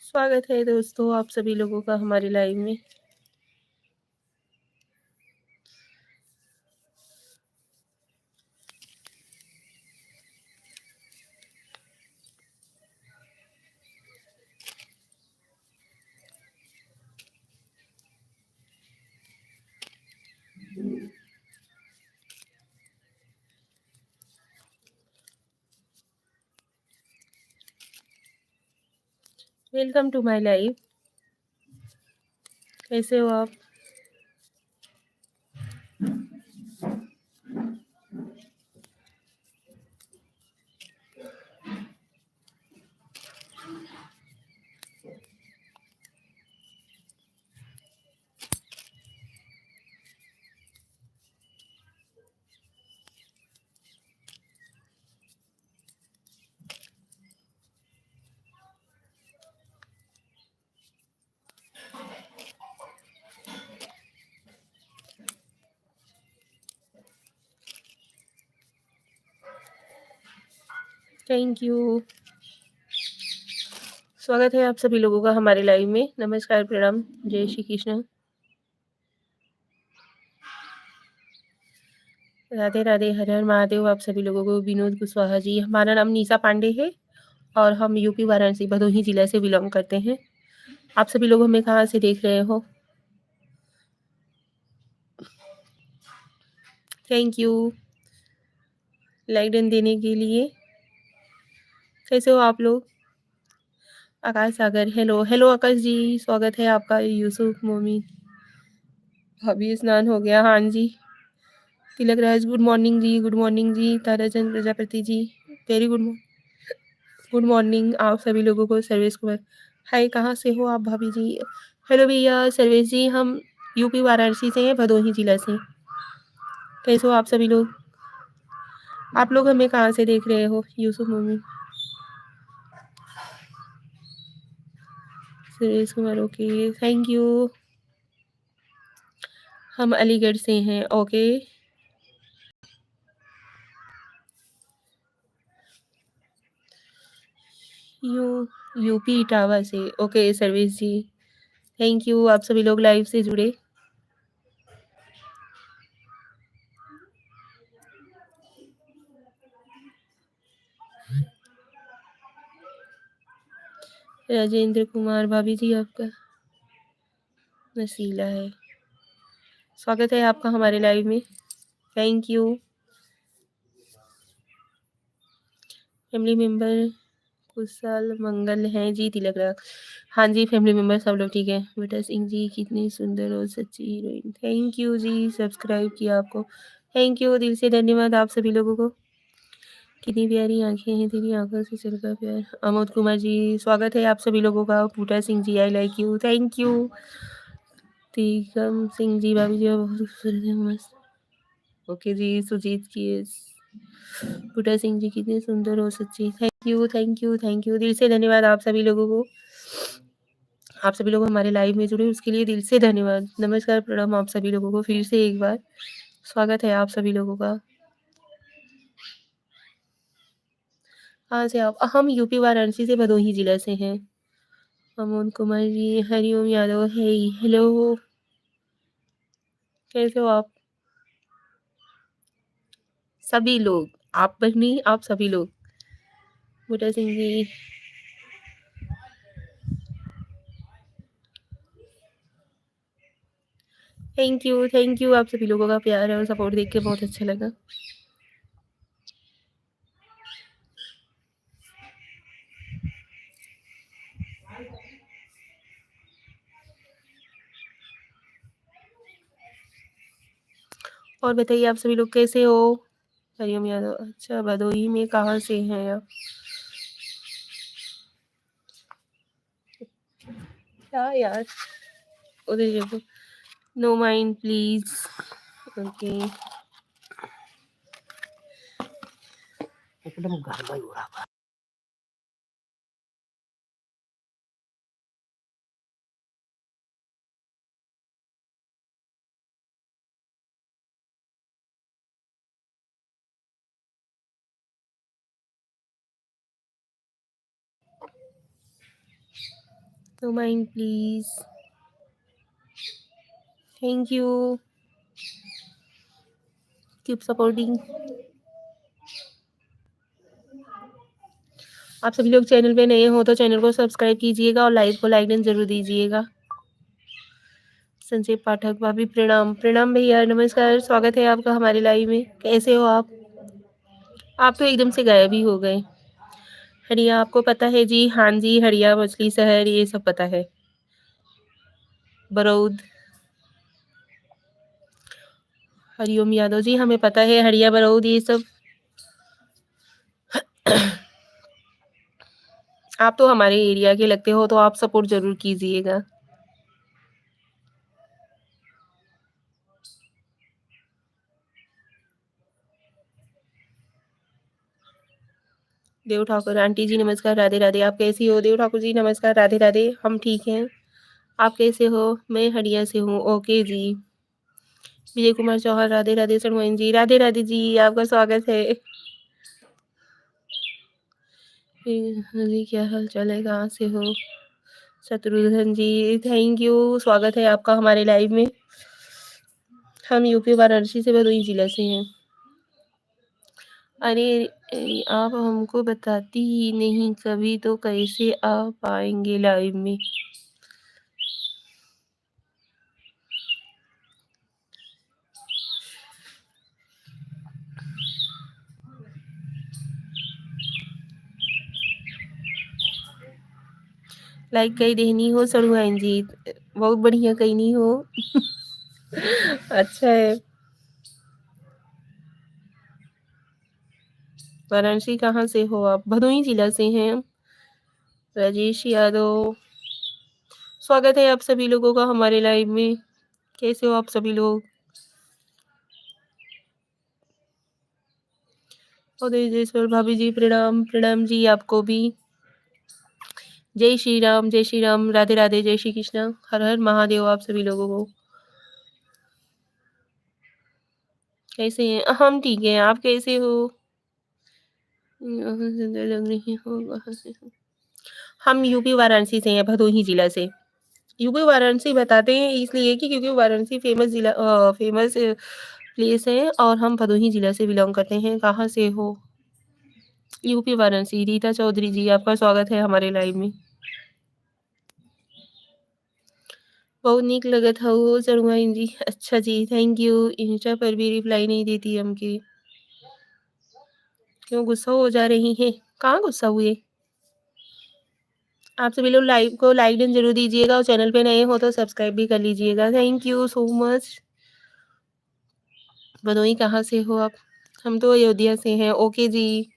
स्वागत है दोस्तों आप सभी लोगों का हमारे लाइव में। Welcome to my live. कैसे हो आप? Thank you. स्वागत है आप सभी लोगों का हमारे लाइव में। नमस्कार, प्रणाम, जय श्री कृष्ण, राधे राधे, हर हर महादेव। आप सभी लोगों को विनोद कुशवाहा जी। हमारा नाम निशा पांडे है और हम यूपी वाराणसी भदोही जिला से बिलोंग करते हैं। आप सभी लोग हमें कहाँ से देख रहे हो? थैंक यू लाइक डन देने के लिए। कैसे हो आप लोग? आकाश सागर, हेलो हेलो आकाश जी, स्वागत है आपका। यूसुफ मोमी, अभी स्नान हो गया? हाँ जी। तिलक राज, गुड मॉर्निंग जी, गुड मॉर्निंग जी। Tarachand Prajapati ji, very good morning आप सभी लोगों को। सर्वेश कुमार, हाय, कहाँ से हो आप भाभी जी? हेलो भैया सर्वेश जी, हम यूपी वाराणसी से हैं, भदोही जिला से। कैसे हो आप सभी लोग? आप लोग हमें कहाँ से देख रहे हो? यूसुफ मम्मी, Sarvesh Kumar, okay, thank you. हम अलीगढ़ से हैं, ओके। यूपी इटावा से, okay Sarvesh ji, thank you. आप सभी लोग लाइव से जुड़े। राजेंद्र कुमार, भाभी जी आपका नसीला है। स्वागत है आपका हमारे लाइव में, थैंक यू। फैमिली मेंबर कुशल मंगल हैं जी, तिलक राग, हाँ जी, फैमिली मेंबर सब लोग ठीक है। बेटा सिंह जी, कितनी सुंदर और सच्ची हीरोइन, थैंक यू जी। सब्सक्राइब किया आपको, थैंक यू, दिल से धन्यवाद आप सभी लोगों को। कितनी प्यारी आंखें हैं तेरी, आंखों से चलका प्यार। अमोद कुमार जी, स्वागत है आप सभी लोगों का। Boota Singh ji, I like you, thank you. Tikam Singh ji, भाभी जी बहुत खूबसूरत है, मस्त, ओके जी। सुजीत की, बूटा सिंह जी, कितने सुंदर और सच्ची, thank you thank you thank you, दिल से धन्यवाद आप सभी लोगों को। आप सभी लोग हमारे लाइव में जुड़े उसके लिए दिल से धन्यवाद। नमस्कार, प्रणाम आप सभी लोगों को फिर से एक बार। स्वागत है आप सभी लोगों का। कहाँ से आप? हम यूपी वाराणसी से, भदोही जिला से हैं। अमोद कुमार जी, हरिओम यादव, हे हेलो, कैसे हो आप सभी लोग? आप बस नहीं, आप सभी लोग। बूटा सिंह जी, थैंक यू। आप सभी लोगों का प्यार और सपोर्ट देख के बहुत अच्छा लगा। और बताइए आप सभी लोग कैसे हो? हरिओम यादव, अच्छा, भदोही में कहाँ से हैं आप? क्या यार, उधर देखो, नो माइंड प्लीज, ओके। एकदम गड़बड़ हो रहा। No mind please. Thank you, keep supporting. आप सभी लोग चैनल पे नए हो तो चैनल को सब्सक्राइब कीजिएगा और लाइव को लाइक जरूर दीजिएगा। संजय पाठक भाभी प्रणाम। प्रणाम भैया, नमस्कार, स्वागत है आपका हमारे लाइव में। कैसे हो आप? आप तो एकदम से गायब ही हो गए। हरिया आपको पता है जी? हाँ जी, हरिया मछली शहर ये सब पता है। बरौद, हरिओम यादव जी, हमें पता है हरिया बरौद ये सब। आप तो हमारे एरिया के लगते हो तो आप सपोर्ट जरूर कीजिएगा। देव ठाकुर आंटी जी नमस्कार, राधे राधे। आप कैसी हो? देव ठाकुर जी नमस्कार, राधे राधे। हम ठीक हैं, आप कैसे हो? मैं हरिया से हूँ। ओके जी। विजय कुमार चौहान राधे राधे। सनमोहन जी राधे राधे जी, आपका स्वागत है। हाँ जी, क्या हाल चाल है? कहाँ से हो? शत्रुघ्न जी थैंक यू, स्वागत है आपका हमारे लाइव में। हम यूपी वाराणसी से भदोही जिला से हैं। अरे आप हमको बताती ही नहीं कभी, तो कैसे आ पाएंगे लाइव में? लाइक कई देनी हो सड़ुआइन जी, बहुत बढ़िया कहीं नहीं हो। अच्छा है। वाराणसी कहाँ से हो आप? भदोही जिला से हैं। राजेश यादव, स्वागत है आप सभी लोगों का हमारे लाइव में। कैसे हो आप सभी लोग? उदयजेश्वर भाभी जी प्रणाम। प्रणाम जी आपको भी। जय श्री राम, जय श्री राम, राधे राधे, जय श्री कृष्ण, हर हर महादेव आप सभी लोगों को। कैसे हैं? हम ठीक हैं, आप कैसे हो? सुंदर लग रही हो। कहाँ से हो? हम यूपी वाराणसी से हैं, भदोही जिला से। यूपी वाराणसी बताते हैं इसलिए कि क्योंकि वाराणसी फेमस जिला, फेमस प्लेस है और हम भदोही जिला से बिलोंग करते हैं। कहाँ से हो? यूपी वाराणसी। रीता चौधरी जी आपका स्वागत है हमारे लाइव में। बहुत नीक लगत हो चरुआइन जी। अच्छा जी, थैंक यू। इंस्टा पर भी रिप्लाई नहीं देती हमके, क्यों गुस्सा हो जा रही हैं? कहाँ गुस्सा हुए? आप सभी लोग लाइव को लाइक डन जरूर दीजिएगा और चैनल पे नए हो तो सब्सक्राइब भी कर लीजिएगा। Thank you so much. Bhadohi कहाँ से हो आप? हम तो अयोध्या से हैं। ओके जी।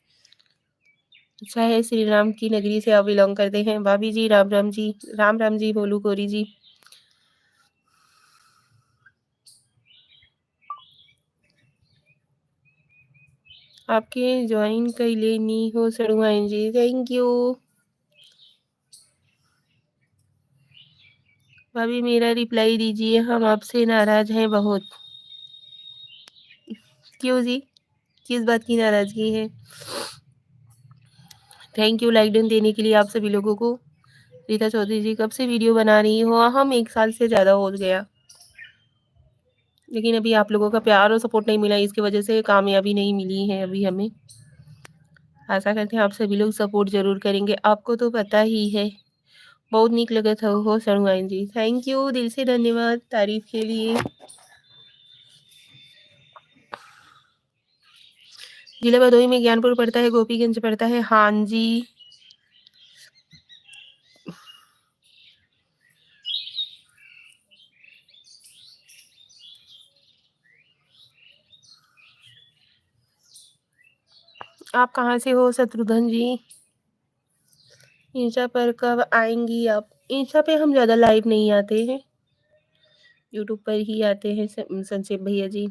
अच्छा है, श्री राम की नगरी से आप बिलोंग करते हैं। भाभी जी राम राम जी। राम राम जी भोलू कोरी जी। आपके ज्वाइन कई लेनी हो सड़ुआइन जी, थैंक यू। भाभी मेरा रिप्लाई दीजिए, हम आपसे नाराज हैं बहुत। क्यों जी, किस बात की नाराजगी है? थैंक यू लाइक डन देने के लिए आप सभी लोगों को। रीता चौधरी जी कब से वीडियो बना रही हो? हम 1 साल से ज़्यादा हो गया, लेकिन अभी आप लोगों का प्यार और सपोर्ट नहीं मिला, इसकी वजह से कामयाबी नहीं मिली है अभी हमें। आशा करते हैं आप सभी लोग सपोर्ट जरूर करेंगे। आपको तो पता ही है। बहुत नीक लगत हो सरुआइन जी, थैंक यू, दिल से धन्यवाद तारीफ के लिए। जिला भदोही में ज्ञानपुर पड़ता है, गोपीगंज पड़ता है। हाँ जी। आप कहाँ से हो शत्रुघ्न जी? इंस्टा पर कब आएंगी आप? इंस्टा पे हम ज़्यादा लाइव नहीं आते हैं, यूट्यूब पर ही आते हैं संक्षेप भैया जी।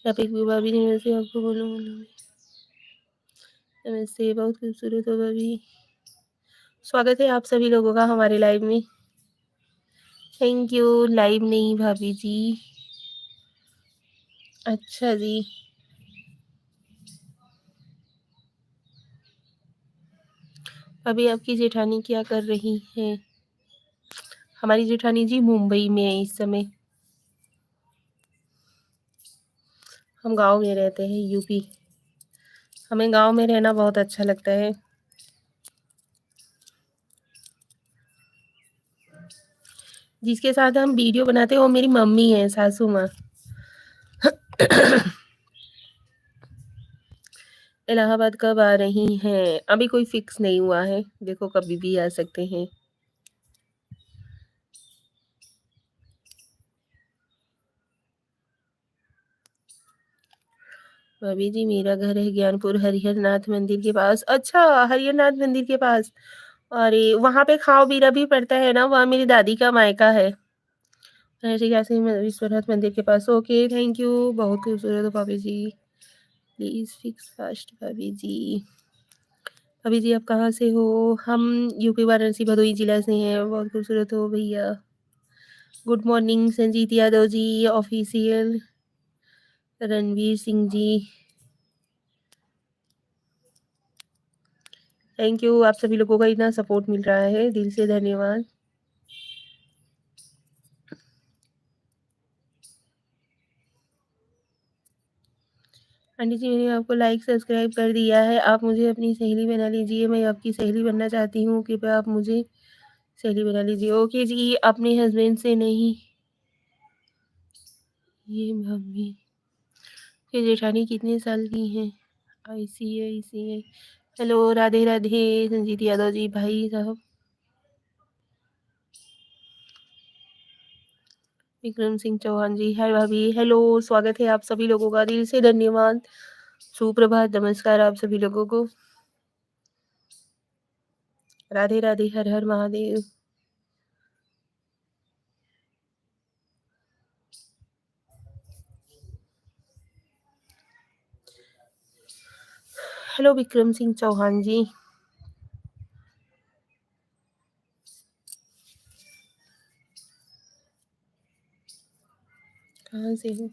आप एक भी भाभी जी वैसे आपको बोलो नमस्ते, बहुत खूबसूरत हो भाभी। स्वागत है आप सभी लोगों का हमारे लाइव में। Thank you. लाइव नहीं भाभी जी। अच्छा जी। अभी आपकी जेठानी क्या कर रही हैं? हमारी जेठानी जी मुंबई में है इस समय। हम गाँव में रहते हैं, यूपी। हमें गाँव में रहना बहुत अच्छा लगता है। जिसके साथ हम वीडियो बनाते हैं वो मेरी मम्मी है, सासू माँ। इलाहाबाद कब आ रही हैं? अभी कोई फिक्स नहीं हुआ है, देखो कभी भी आ सकते हैं। भाभी जी मेरा घर है ज्ञानपुर हरिहर नाथ मंदिर के पास। अच्छा, हरिहर नाथ मंदिर के पास। अरे वहाँ पे खाओ बीरा भी पड़ता है ना, वहाँ मेरी दादी का मायका है। ऐसे कैसे विश्वनाथ मंदिर के पास। ओके थैंक यू, बहुत खूबसूरत हो भाभी जी। प्लीज फिक्स फास्ट भाभी जी। भाभी जी आप कहाँ से हो? हम यूपी वाराणसी भदोही जिला से हैं। बहुत खूबसूरत हो भैया। Good morning Sanjeet Yadav ji official, Ranveer Singh ji, thank you. आप सभी लोगों का इतना सपोर्ट मिल रहा है, दिल से धन्यवाद। आंटी जी मैंने आपको लाइक सब्सक्राइब कर दिया है, आप मुझे अपनी सहेली बना लीजिए। मैं आपकी सहेली बनना चाहती हूँ, कृपया आप मुझे सहेली बना लीजिए। ओके जी, अपने हस्बैंड से नहीं, ये मम्मी। फिर जेठानी कितने साल की हैं? ICI। हेलो राधे राधे संजीत यादव जी भाई साहब। विक्रम सिंह चौहान जी, हाय भाभी, हेलो, स्वागत है आप सभी लोगों का, दिल से धन्यवाद। सुप्रभात, नमस्कार आप सभी लोगों को। राधे राधे, हर हर महादेव। हेलो विक्रम सिंह चौहान जी। कहाँ से हो?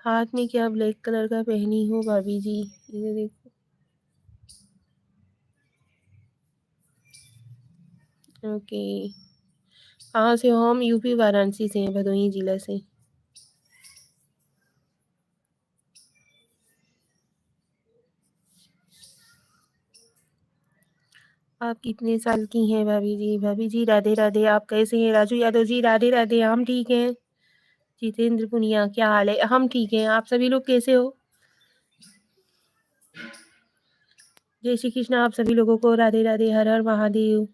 हाथ में क्या ब्लैक कलर का पहनी हो भाभी जी? इधर देखो। ओके, कहाँ से हो? हम यूपी वाराणसी से हैं, भदोही जिला से। आप कितने साल की हैं भाभी जी? भाभी जी राधे राधे, आप कैसे हैं? राजू यादव जी राधे राधे, हम ठीक हैं। जितेंद्र पुनिया क्या हाल है? हम ठीक हैं, आप सभी लोग कैसे हो? जय श्री कृष्ण आप सभी लोगों को, राधे राधे, हर हर महादेव।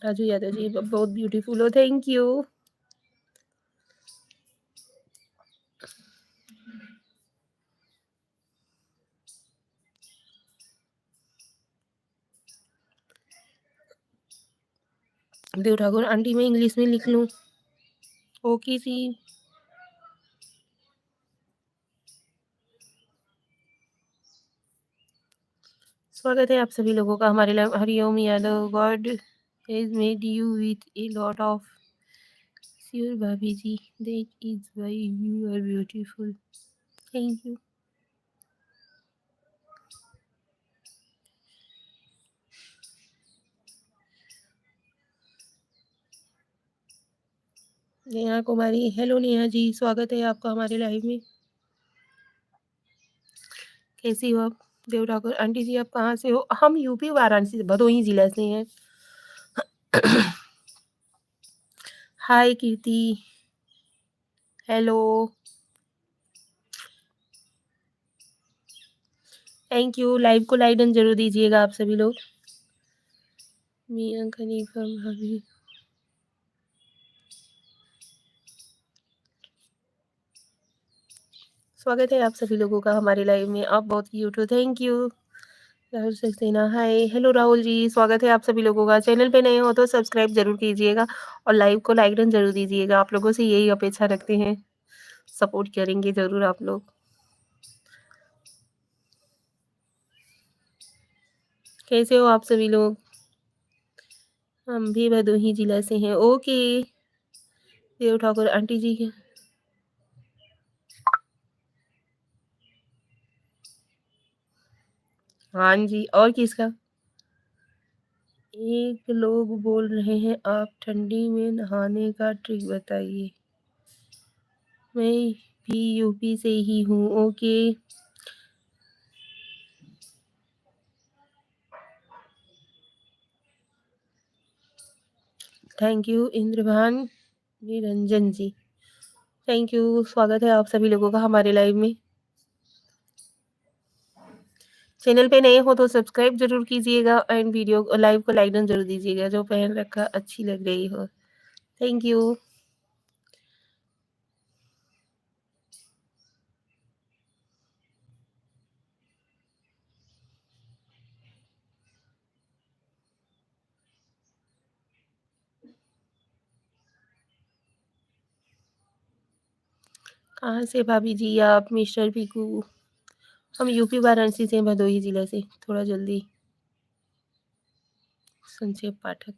राजू यादव जी बहुत ब्यूटीफुल हो, thank you. Dev Thakur aunty मैं इंग्लिश में लिख लूँ? ओके जी। स्वागत है आप सभी लोगों का हमारे live. Hariom Yadav, god has made you with a lot of sure भाभी जी, that is why you are beautiful, thank you. Neha Kumari, hello Neha ji, स्वागत है आपका हमारे लाइव में। कैसी हो आप? देव ठाकुर आंटी जी आप कहाँ से हो? हम यूपी वाराणसी भदोही जिला से हैं। हाय कीर्ति, हेलो, थैंक यू। लाइव को लाइक डन जरूर दीजिएगा आप सभी लोग। मियां खलीफा भाभी, स्वागत है आप सभी लोगों का हमारे लाइव में। आप बहुत क्यूट हो, thank you. Rahul Saxena, hi, hello Rahul ji, स्वागत है आप सभी लोगों का। चैनल पे नए हो तो सब्सक्राइब जरूर कीजिएगा और लाइव को लाइक डन जरूर दीजिएगा। आप लोगों से यही अपेक्षा रखते हैं, सपोर्ट करेंगे जरूर आप लोग। कैसे हो आप सभी लोग? हम भी भदोही जिला से हैं। ओके, देव ठाकुर आंटी जी के, हाँ जी, और किसका? एक लोग बोल रहे हैं आप ठंडी में नहाने का ट्रिक बताइए। मैं भी यूपी से ही हूँ। Okay, thank you Indrabhan Niranjan ji, thank you. स्वागत है आप सभी लोगों का हमारे लाइव में। चैनल पे नए हो तो सब्सक्राइब जरूर कीजिएगा एंड वीडियो लाइव को लाइक जरूर दीजिएगा जो पहन रखा अच्छी लग रही हो। Thank you. कहाँ से भाभी जी आप? मिस्टर पीकू। हम यूपी वाराणसी से, भदोही जिला से। थोड़ा जल्दी संक्षेप पाठक।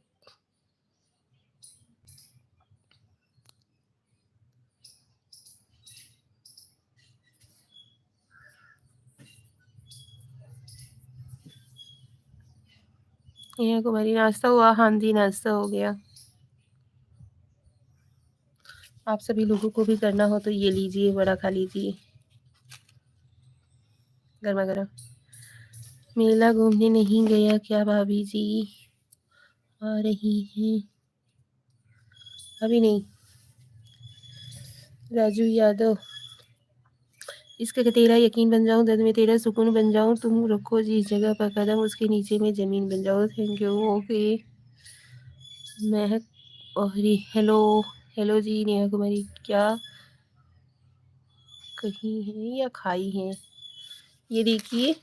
यहाँ कुमारी नाश्ता हुआ? हाँ जी, नाश्ता हो गया। आप सभी लोगों को भी करना हो तो ये लीजिए, वड़ा खा लीजिए गर्मा गर्म। मेला घूमने नहीं गया क्या भाभी जी? आ रही हैं? अभी नहीं। राजू यादव, इसका कि तेरा यकीन बन जाऊं, दर्द में तेरा सुकून बन जाऊं, तुम रखो जिस जगह पर कदम उसके नीचे में जमीन बन जाओ। Thank you. Okay. Mahak Ohri, hello. Hello जी नेहा कुमारी, क्या कहीं है या खाई है? ये देखिए,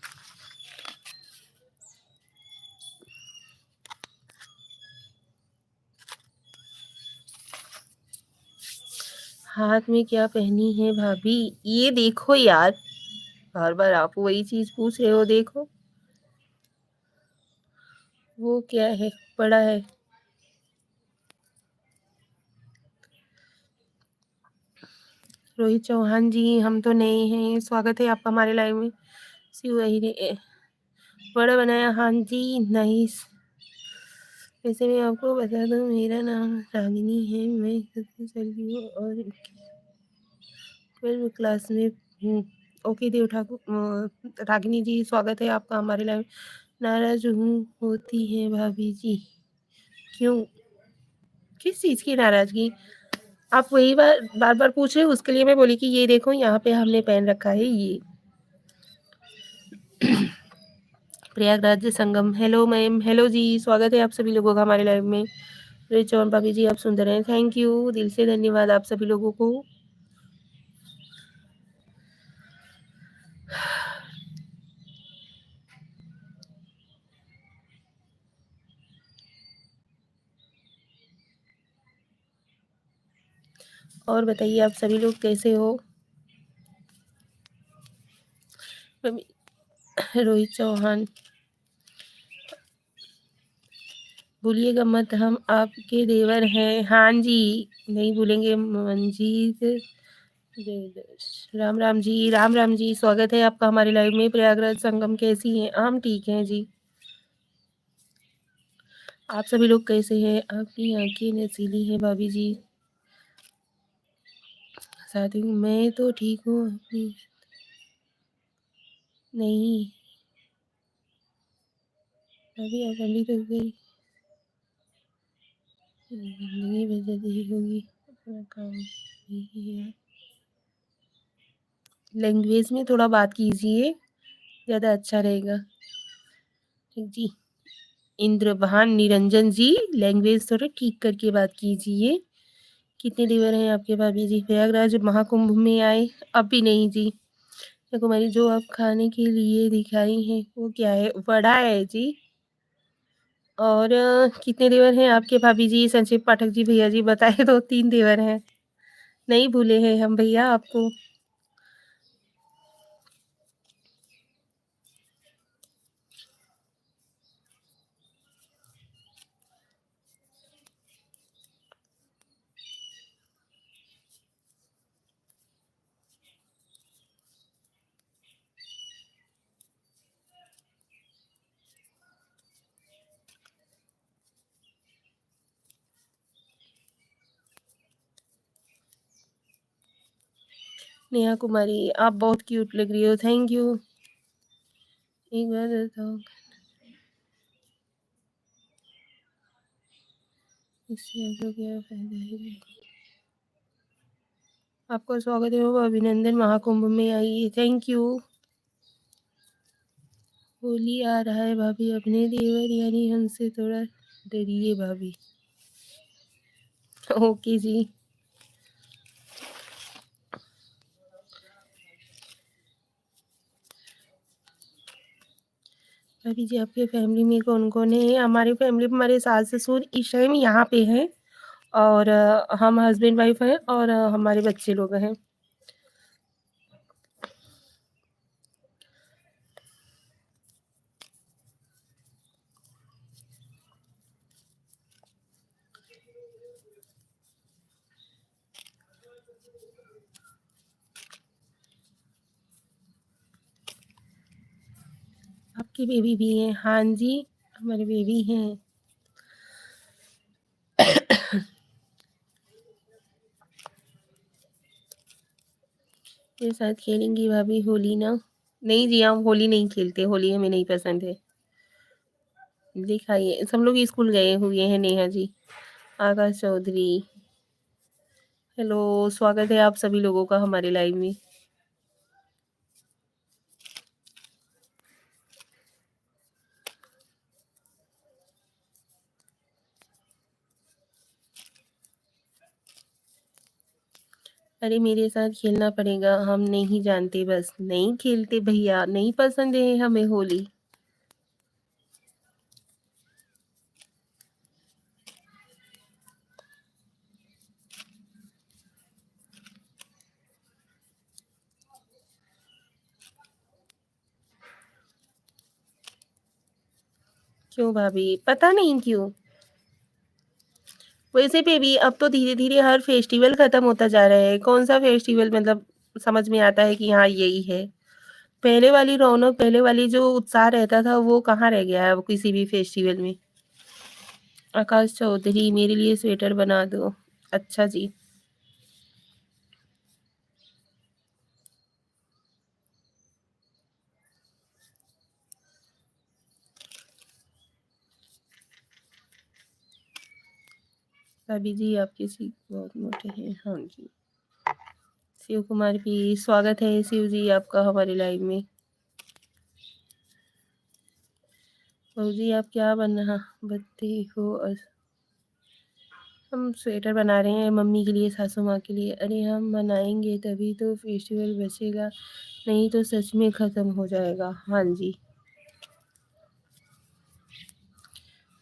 हाथ में क्या पहनी है भाभी? ये देखो यार, बार बार आप वही चीज पूछ रहे हो। देखो वो क्या है, बड़ा है। रोहित चौहान जी, हम तो नए हैं, स्वागत है आपका हमारे लाइव में। सी वही ने बड़ा बनाया। हाँ जी, नाइस। वैसे मैं आपको बता दूं, मेरा नाम रागिनी है, मैं सबसे चलती हूँ और 12वीं क्लास में हूँ। ओके देव ठाकुर, रागिनी जी स्वागत है आपका हमारे लाइव। नाराज हूँ होती है भाभी जी? क्यों, किस चीज़ की नाराजगी? आप वही बार बार बार पूछ रहे हो, उसके लिए मैं बोली कि ये देखो यहाँ पे हमने पहन रखा है ये। Prayagraj Sangam, hello ma'am. Hello जी, स्वागत है आप सभी लोगों का हमारे लाइव में। रिच और भाभी जी आप सुंदर हैं, थैंक यू, दिल से धन्यवाद आप सभी लोगों को। और बताइए आप सभी लोग कैसे हो? रोहित चौहान, भूलिएगा मत हम आपके देवर हैं। हाँ जी, नहीं भूलेंगे। मंजीत राम राम जी, राम राम जी, स्वागत है आपका हमारे लाइव में। प्रयागराज संगम कैसी हैं? हम ठीक हैं जी, आप सभी लोग कैसे हैं? आपकी आंखें नसीली हैं भाभी जी। साथ ही मैं तो ठीक हूँ अपनी। नहीं, अभी आप पंडित हो गई, जिंदगी बदल ही होगी, अपना काम यही है। लैंग्वेज में थोड़ा बात कीजिए, ज़्यादा अच्छा रहेगा। ठीक जी। इंद्रभान निरंजन जी, लैंग्वेज थोड़ा ठीक करके बात कीजिए। कितने देवर हैं आपके भाभी जी? प्रयागराज महाकुंभ में आए? अभी नहीं जी। या कुमारी, जो आप खाने के लिए दिखाई हैं वो क्या है? वड़ा है जी। और कितने देवर हैं आपके भाभी जी? संक्षेप पाठक जी, भैया जी बताए तो 3 देवर हैं। नहीं भूले हैं हम भैया आपको। नेहा कुमारी, आप बहुत क्यूट लग रही हो, थैंक यू। एक बार बताओ, इससे आपको क्या फायदा है? आपका स्वागत है, वो अभिनंदन महाकुंभ में आई है, थैंक यू। होली आ रहा है भाभी, अपने देवर यानी हमसे थोड़ा डरिए भाभी। ओके जी। भाभी जी, आपके फैमिली में कौन कौन है? हमारी फैमिली में हमारे सास ससुर इस टाइम यहाँ पे हैं, और हम हस्बैंड वाइफ हैं, और हमारे बच्चे लोग हैं। आपके बेबी भी हैं? हाँ जी, हमारे बेबी हैं। मेरे साथ खेलेंगी भाभी होली ना? नहीं जी, हम होली नहीं खेलते, होली हमें नहीं पसंद है। दिखाइए, सब लोग स्कूल गए हुए हैं। नेहा जी, आकाश चौधरी, हेलो, स्वागत है आप सभी लोगों का हमारे लाइव में। अरे मेरे साथ खेलना पड़ेगा, हम नहीं जानते, बस नहीं खेलते भैया, नहीं पसंद है हमें होली। क्यों भाभी? पता नहीं क्यों। वैसे पे भी अब तो धीरे धीरे हर फेस्टिवल खत्म होता जा रहा है, कौन सा फेस्टिवल मतलब समझ में आता है कि हाँ यही है। पहले वाली रौनक, पहले वाली जो उत्साह रहता था, वो कहाँ रह गया है अब किसी भी फेस्टिवल में। आकाश चौधरी, मेरे लिए स्वेटर बना दो। अच्छा जी। भाभी जी, आपके सीख बहुत मोटे हैं। हाँ जी। शिव कुमार भी स्वागत है, शिव जी आपका हमारे लाइव में। बहू जी, आप क्या बना बत्ती हो? हम स्वेटर बना रहे हैं मम्मी के लिए, सासू माँ के लिए। अरे हम बनाएंगे तभी तो फेस्टिवल बचेगा, नहीं तो सच में ख़त्म हो जाएगा। हाँ जी।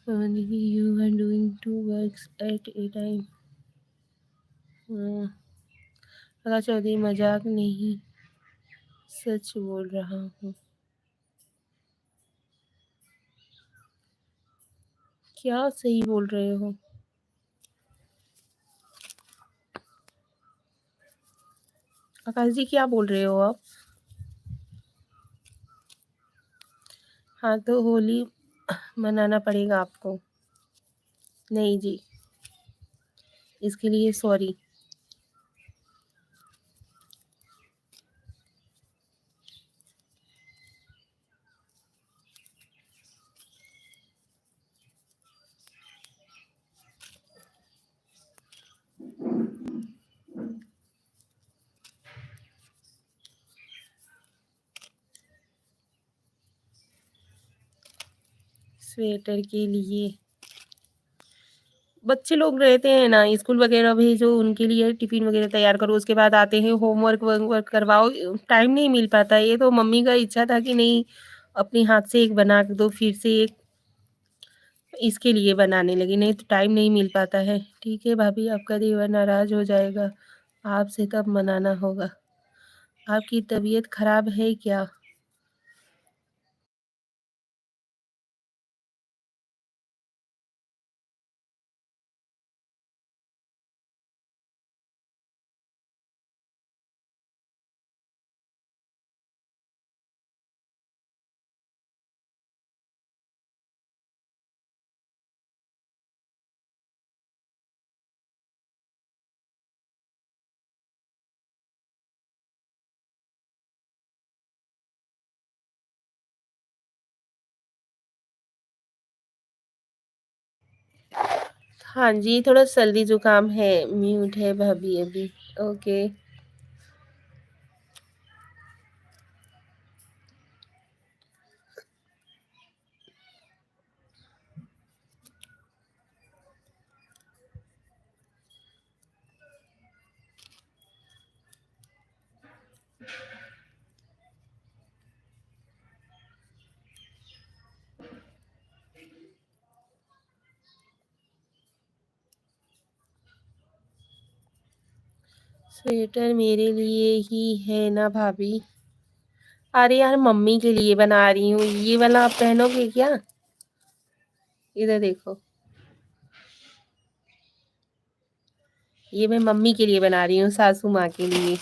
You are doing two works at a time. लगा चौधरी, मजाक नहीं, सच बोल रहा हूँ। क्या सही बोल रहे हो? आकाश जी, क्या बोल रहे हो आप? हाँ, तो होली मनाना पड़ेगा आपको। नहीं जी, इसके लिए सॉरी। स्वेटर के लिए बच्चे लोग रहते हैं ना, स्कूल वगैरह भेजो, उनके लिए टिफिन वगैरह तैयार करो, उसके बाद आते हैं होमवर्क वर्क करवाओ, टाइम नहीं मिल पाता। ये तो मम्मी का इच्छा था कि नहीं, अपने हाथ से एक बना दो, फिर से एक, इसके लिए बनाने लगी, नहीं तो टाइम नहीं मिल पाता है। ठीक है भाभी, आपका देवर नाराज हो जाएगा, आपसे तब मनाना होगा। आपकी तबीयत खराब है क्या? हाँ जी, थोड़ा सर्दी जुकाम है, म्यूट है भाभी अभी। ओके। स्वेटर मेरे लिए ही है ना भाभी? अरे यार, मम्मी के लिए बना रही हूँ। ये वाला आप पहनोगे क्या? इधर देखो, ये मैं मम्मी के लिए बना रही हूँ, सासू माँ के लिए।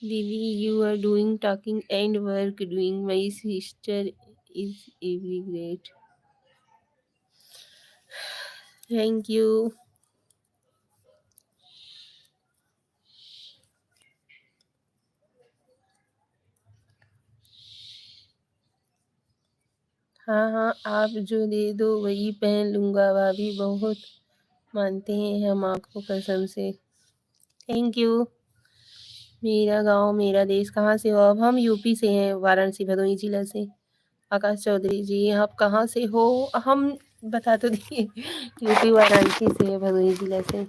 दीदी, you are doing talking and work doing. My sister is every great. Thank you. हाँ हाँ, आप जो दे दो वही पहन लूँगा भाभी। बहुत मानते हैं हम आपको, कसम से। Thank you. मेरा गांव मेरा देश। कहाँ से हो आप? हम यूपी से हैं, वाराणसी भदोही जिला से। आकाश चौधरी जी, आप कहाँ से हो? हम बता तो दिए। यूपी वाराणसी से है, भदोही जिला से।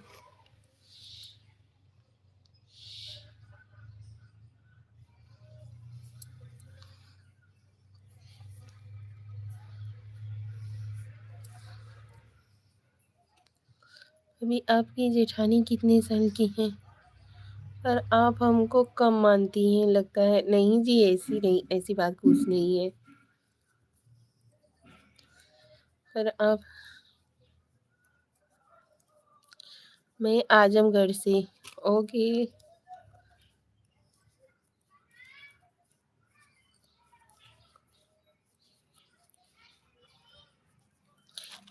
अभी आपकी जेठानी कितने साल की हैं? पर आप हमको कम मानती हैं लगता है। नहीं जी, ऐसी नहीं, ऐसी बात कुछ नहीं है। पर आप, मैं आजमगढ़ से। ओके।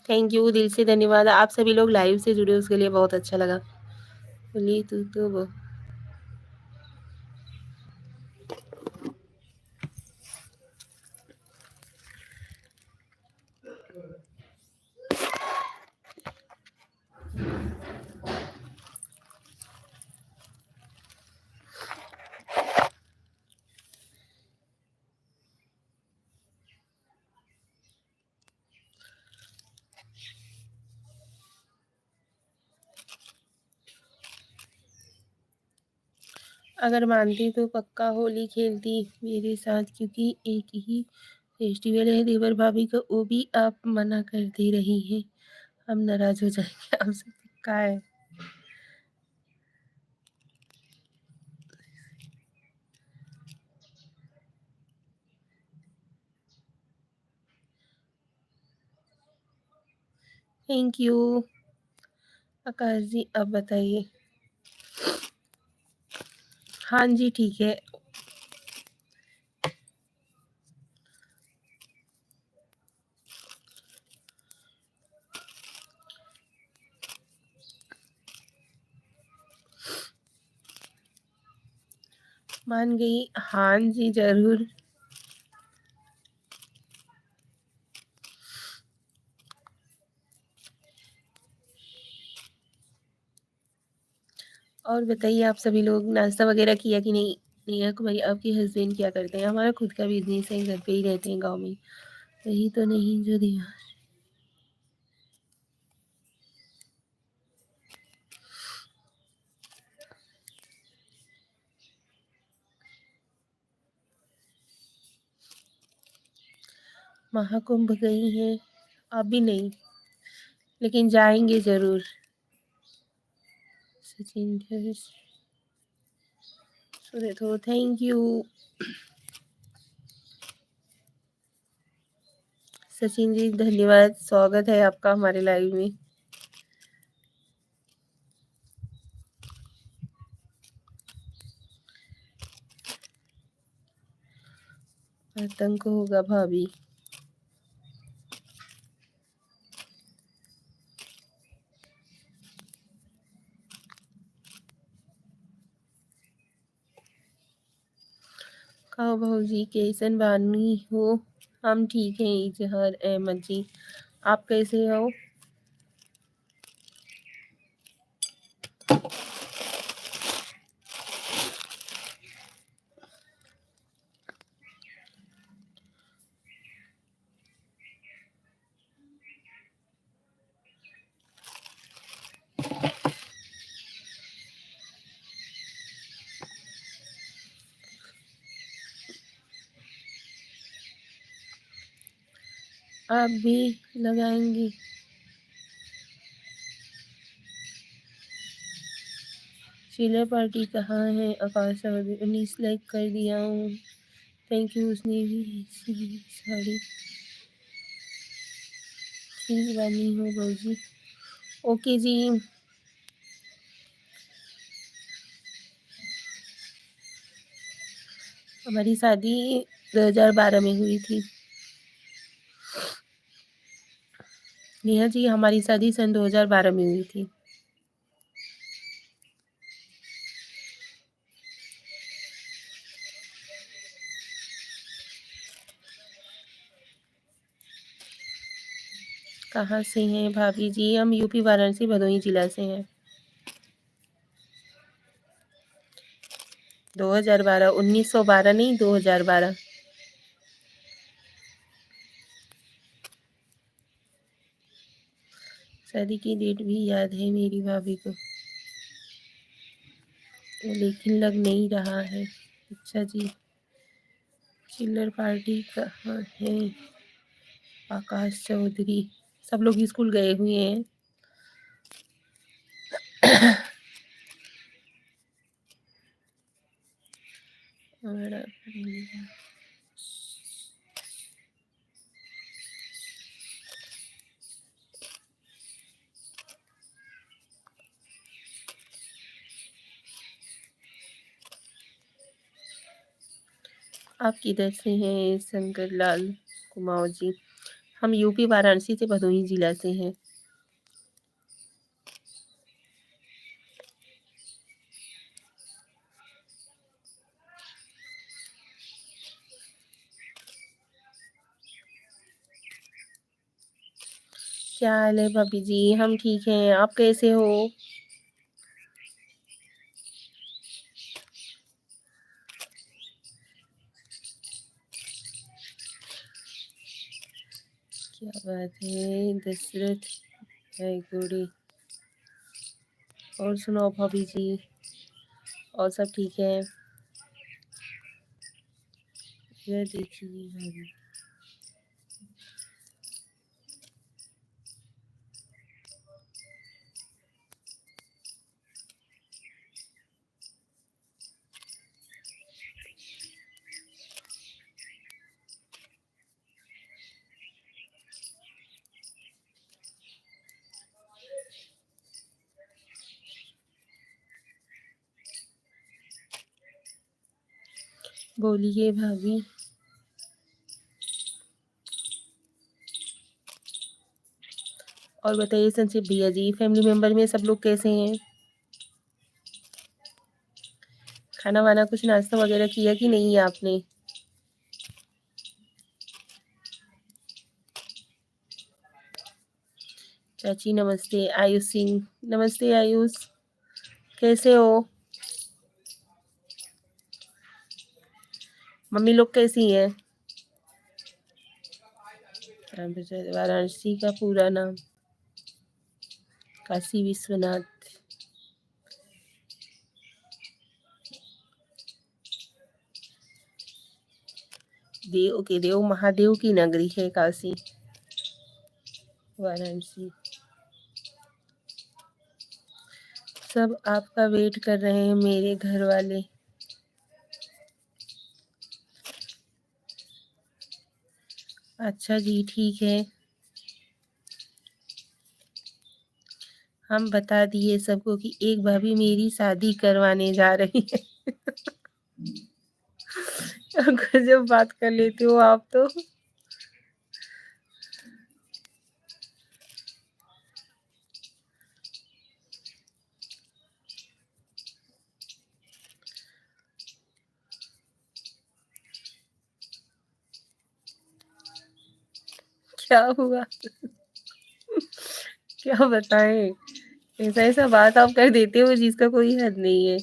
थैंक यू, दिल से धन्यवाद। आप सभी लोग लाइव से जुड़े, उसके लिए बहुत अच्छा लगा। बोली तू तो अगर मानती तो पक्का होली खेलती मेरे साथ, क्योंकि एक ही फेस्टिवल है देवर भाभी का, वो भी आप मना कर दे रही हैं। हम नाराज हो जाएंगे आपसे, पक्का है। Thank you. आकाश जी, अब बताइए। हाँ जी, ठीक है। मान गई। हाँ जी, जरूर। और बताइए, आप सभी लोग नाश्ता वगैरह किया कि नहीं? नेहा कुमारी, आपके हस्बैंड क्या करते हैं? हमारा खुद का बिजनेस है, घर पे ही रहते हैं गांव में। वही तो नहीं जो दिया। महाकुंभ गई हैं? अभी नहीं, लेकिन जाएंगे जरूर। Sachin Suresh, thank you. सचिन जी, धन्यवाद। स्वागत है आपका हमारे लाइव में। आतंक होगा भाभी। हाँ भाजी कैसन बानी हो? हम ठीक हैं इजहार अहमद जी। आप कैसे हो? आप भी लगाएंगी? चिल्लर पार्टी कहाँ है? आकाश अवधि 19 लाइक कर दिया हूँ। Thank you. उसने भी ऐसी साड़ी ठीक बानी हो भाजी। ओके जी। हमारी शादी 2012 में हुई थी। नेहा जी हमारी शादी सन 2012 में हुई थी। कहाँ से हैं भाभी जी? हम यूपी वाराणसी भदोही जिला से हैं। 2012 1912 नहीं 2012। शादी की डेट भी याद है मेरी भाभी को, लेकिन लग नहीं रहा है। अच्छा जी। चिल्लर पार्टी कहाँ है? आकाश चौधरी। सब लोग स्कूल गए हुए हैं। और आप किधर से हैं शंकर लाल कुमार जी? हम यूपी वाराणसी से भदोही जिला से हैं। क्या हाल है भाभी जी? हम ठीक हैं। आप कैसे हो? क्या बात है दशरथ गुड़ी। और सुनाओ भाभी जी, और सब ठीक है? ये देखिए भाभी। बोलिए भाभी। और बताइए संचित भैया जी, फैमिली मेंबर में सब लोग कैसे हैं? खाना वाना कुछ नाश्ता वगैरह किया कि नहीं आपने? चाची नमस्ते। आयुष सिंह नमस्ते। आयुष कैसे हो? मम्मी लोग कैसी हैं? वाराणसी का पूरा नाम? काशी विश्वनाथ। देव के देव महादेव की नगरी है काशी वाराणसी। सब आपका वेट कर रहे हैं मेरे घर वाले। अच्छा जी ठीक है। हम बता दिए सबको कि एक भाभी मेरी शादी करवाने जा रही है। गजब बात कर लेते हो आप तो। क्या हुआ? क्या बताएँ? ऐसा-ऐसा बात आप कर देते हो जिसका कोई हद नहीं है।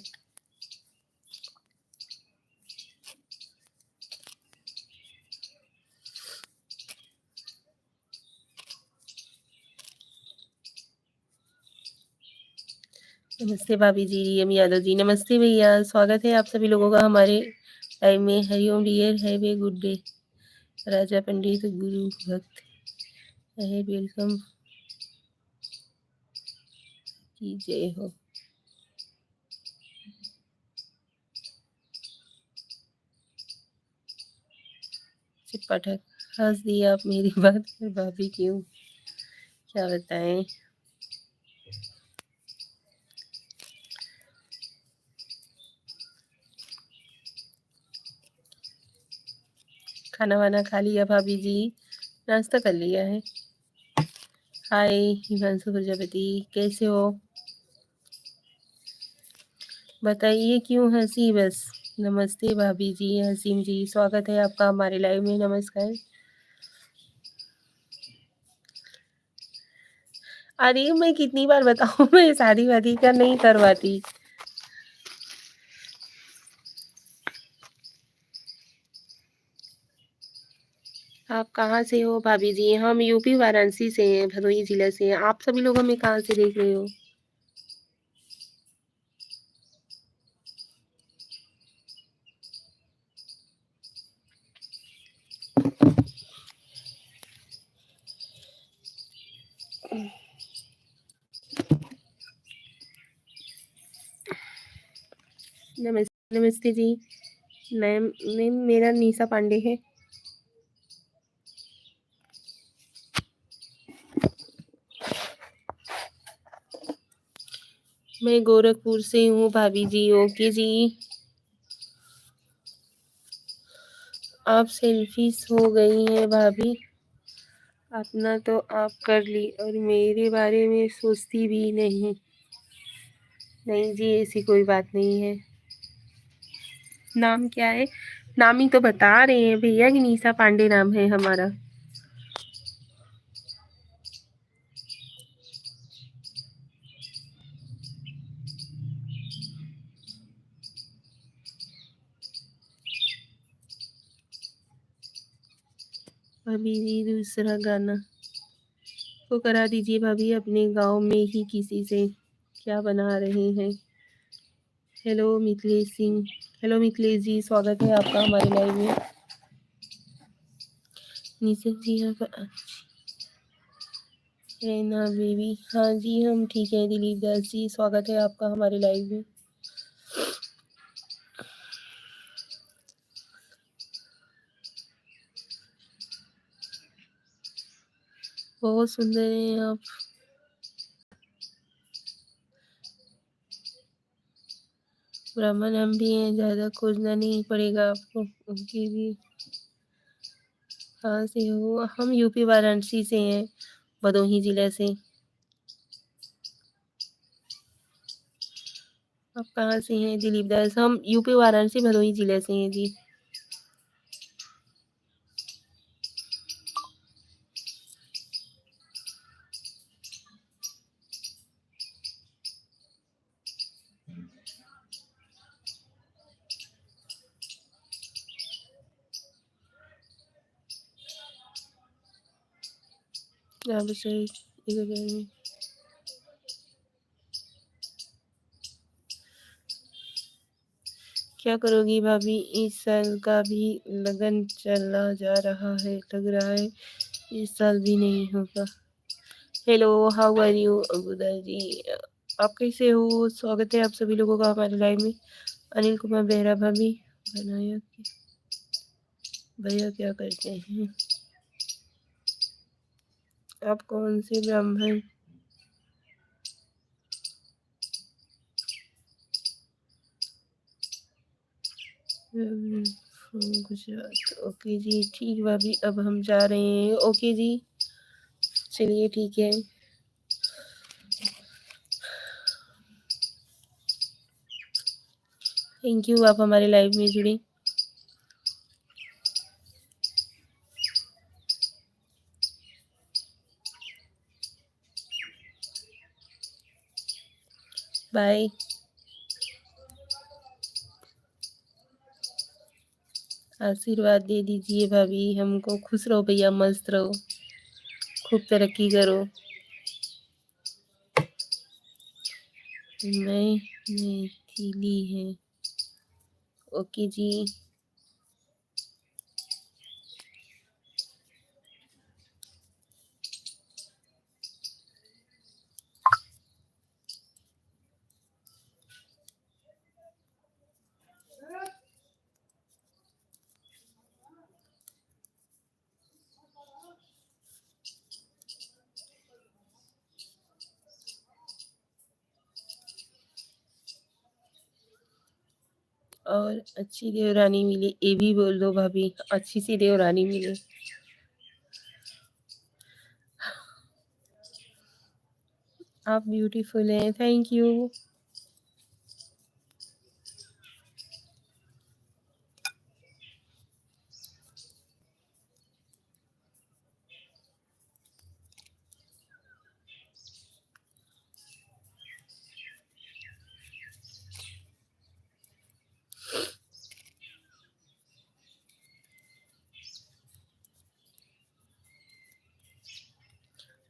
नमस्ते भाभी जी, रियम यादव जी, नमस्ते भैया, स्वागत है आप सभी लोगों का हमारे लाइव में। Hariom dear, have a good day. Raja Pandit Guru Bhakt ahead, welcome की जय हो। सिर्फ पाठक, हंस दी आप मेरी बात पर भाभी, क्यों? क्या बताएं? खाना वाना खा लिया भाभी जी? नाश्ता कर लिया है। हाय हिमांशु प्रजापति, कैसे हो? बताइए क्यों हंसी बस? नमस्ते भाभी जी, हसीम जी, स्वागत है आपका हमारे लाइव में। नमस्कार। अरे मैं कितनी बार बताऊं, मैं शादी वादी का नहीं करवाती। आप कहाँ से हो भाभी जी? हम यूपी वाराणसी से हैं, भदोही जिला से हैं। आप सभी लोग हमें कहाँ से देख रहे हो? नमस्ते, नमस्ते जी। मैम मैम मेरा निशा पांडे है। मैं गोरखपुर से हूँ भाभी जी। ओके जी। आप सेल्फिश हो गई हैं भाभी, अपना तो आप कर ली और मेरे बारे में सोचती भी नहीं। नहीं जी, ऐसी कोई बात नहीं है। नाम क्या है? नाम ही तो बता रहे हैं भैया कि निशा पांडे नाम है हमारा। भाभी जी दूसरा गाना तो करा दीजिए भाभी, अपने गांव में ही किसी से। क्या बना रहे हैं? हेलो मिथिलेश सिंह। हेलो मिथिलेश जी, स्वागत है आपका हमारे लाइव में। नीचे जी आप है ना बेबी? हाँ जी हम ठीक है। दिलीप दास जी, स्वागत है आपका हमारे लाइव में। बहुत सुंदर हैं आप। ब्राह्मण हम भी हैं, ज़्यादा खोजना नहीं पड़ेगा आपको। उनकी भी कहाँ से हो? हम यूपी वाराणसी से हैं, भदोही जिला से। आप कहाँ से हैं दिलीप दास? हम यूपी वाराणसी भदोही जिले से हैं जी। यहाँ से इधर क्या करोगी भाभी? इस साल का भी लगन चला जा रहा है, लग रहा है इस साल भी नहीं होगा। हेलो, हाउ आर यू अबूदा जी? आप कैसे हो? स्वागत है आप सभी लोगों का हमारे लाइव में। अनिल कुमार बेहरा भाभी, बनाया भैया क्या करते हैं? आप कौन से ब्राह्मण? गुजरात। ओके जी, ठीक भाभी, अब हम जा रहे हैं। ओके जी, चलिए ठीक है। थैंक यू, आप हमारे लाइव में जुड़े। बाय। आशीर्वाद दे दीजिए भाभी हमको। खुश रहो भैया, मस्त रहो, खूब तरक्की करो। मैं मैथिली है। ओके जी। और अच्छी देवरानी मिले, ये भी बोल दो भाभी, अच्छी सी देवरानी मिले। आप ब्यूटीफुल हैं, थैंक यू।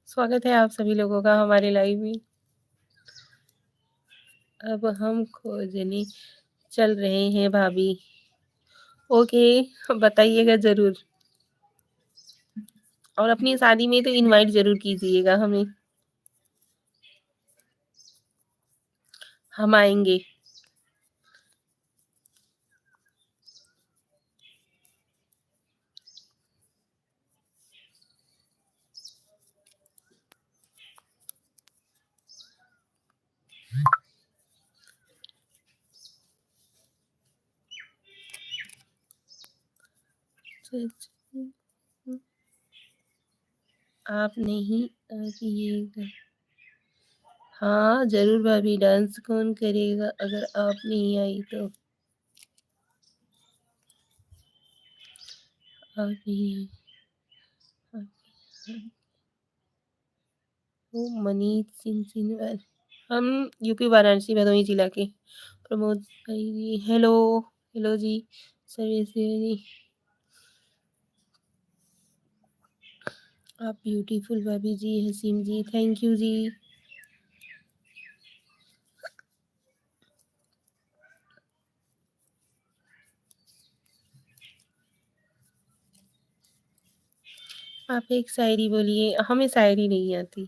स्वागत है आप सभी लोगों का हमारे लाइव में। अब हम खोजने चल रहे हैं भाभी। ओके, बताइएगा ज़रूर। और अपनी शादी में तो इनवाइट ज़रूर कीजिएगा हमें, हम आएँगे। आप नहीं आइएगा। हाँ, ज़रूर भाभी, डांस कौन करेगा अगर आप नहीं आई तो? आप नहीं आई। आप वो मनीष सिंह सिनवर। हम यूपी वाराणसी भदोही जिला के। प्रमोद भाई जी, हेलो। हेलो जी, सर्वेश्वरी। आप ब्यूटीफुल भाभी जी, हसीम जी, थैंक यू जी। आप एक शायरी बोलिए, हमें शायरी नहीं आती।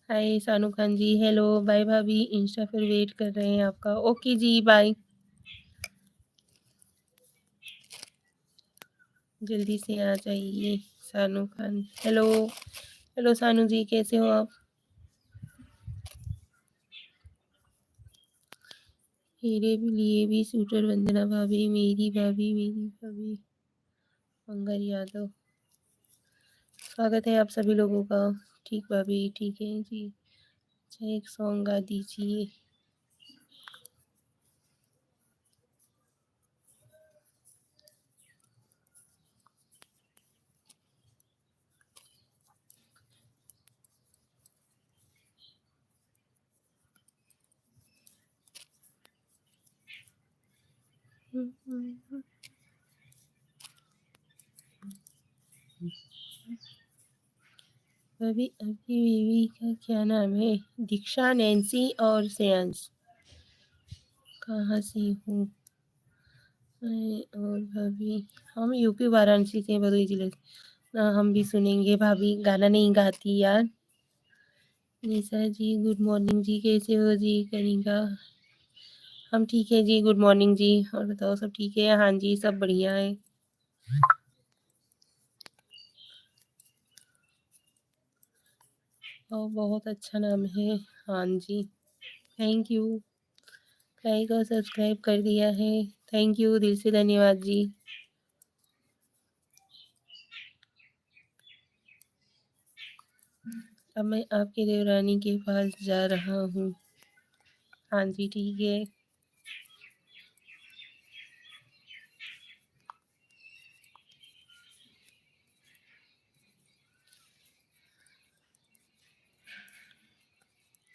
हाय सानू खान जी, हेलो। बाय भाभी, इंस्टा पर वेट कर रहे हैं आपका। ओके जी, बाय। जल्दी से आ जाइए सानू खान। हेलो। हेलो सानू जी, कैसे हो आप? मेरे लिए भी शूटर वंदना भाभी, मेरी भाभी, मेरी भाभी। मंगल यादव, स्वागत है आप सभी लोगों का। ठीक भाभी, ठीक है जी। अच्छा, एक सॉन्ग गा दीजिए। भाभी, आपकी बीवी का क्या नाम है? दीक्षा, नैन्सी और श्रेयांश। कहाँ से हूँ मैं? और भाभी, हम यूपी वाराणसी से, भदोही जिले से। हम भी सुनेंगे भाभी, गाना नहीं गाती यार। निशा जी, गुड मॉर्निंग जी, कैसे हो जी? कनिका, हम ठीक है जी, गुड मॉर्निंग जी। और बताओ सब ठीक है? हाँ जी, सब बढ़िया है। और बहुत अच्छा नाम है। हाँ जी, थैंक यू। लाइक और सब्सक्राइब कर दिया है, थैंक यू, दिल से धन्यवाद जी। अब मैं आपकी देवरानी के पास जा रहा हूँ। हाँ जी, ठीक है।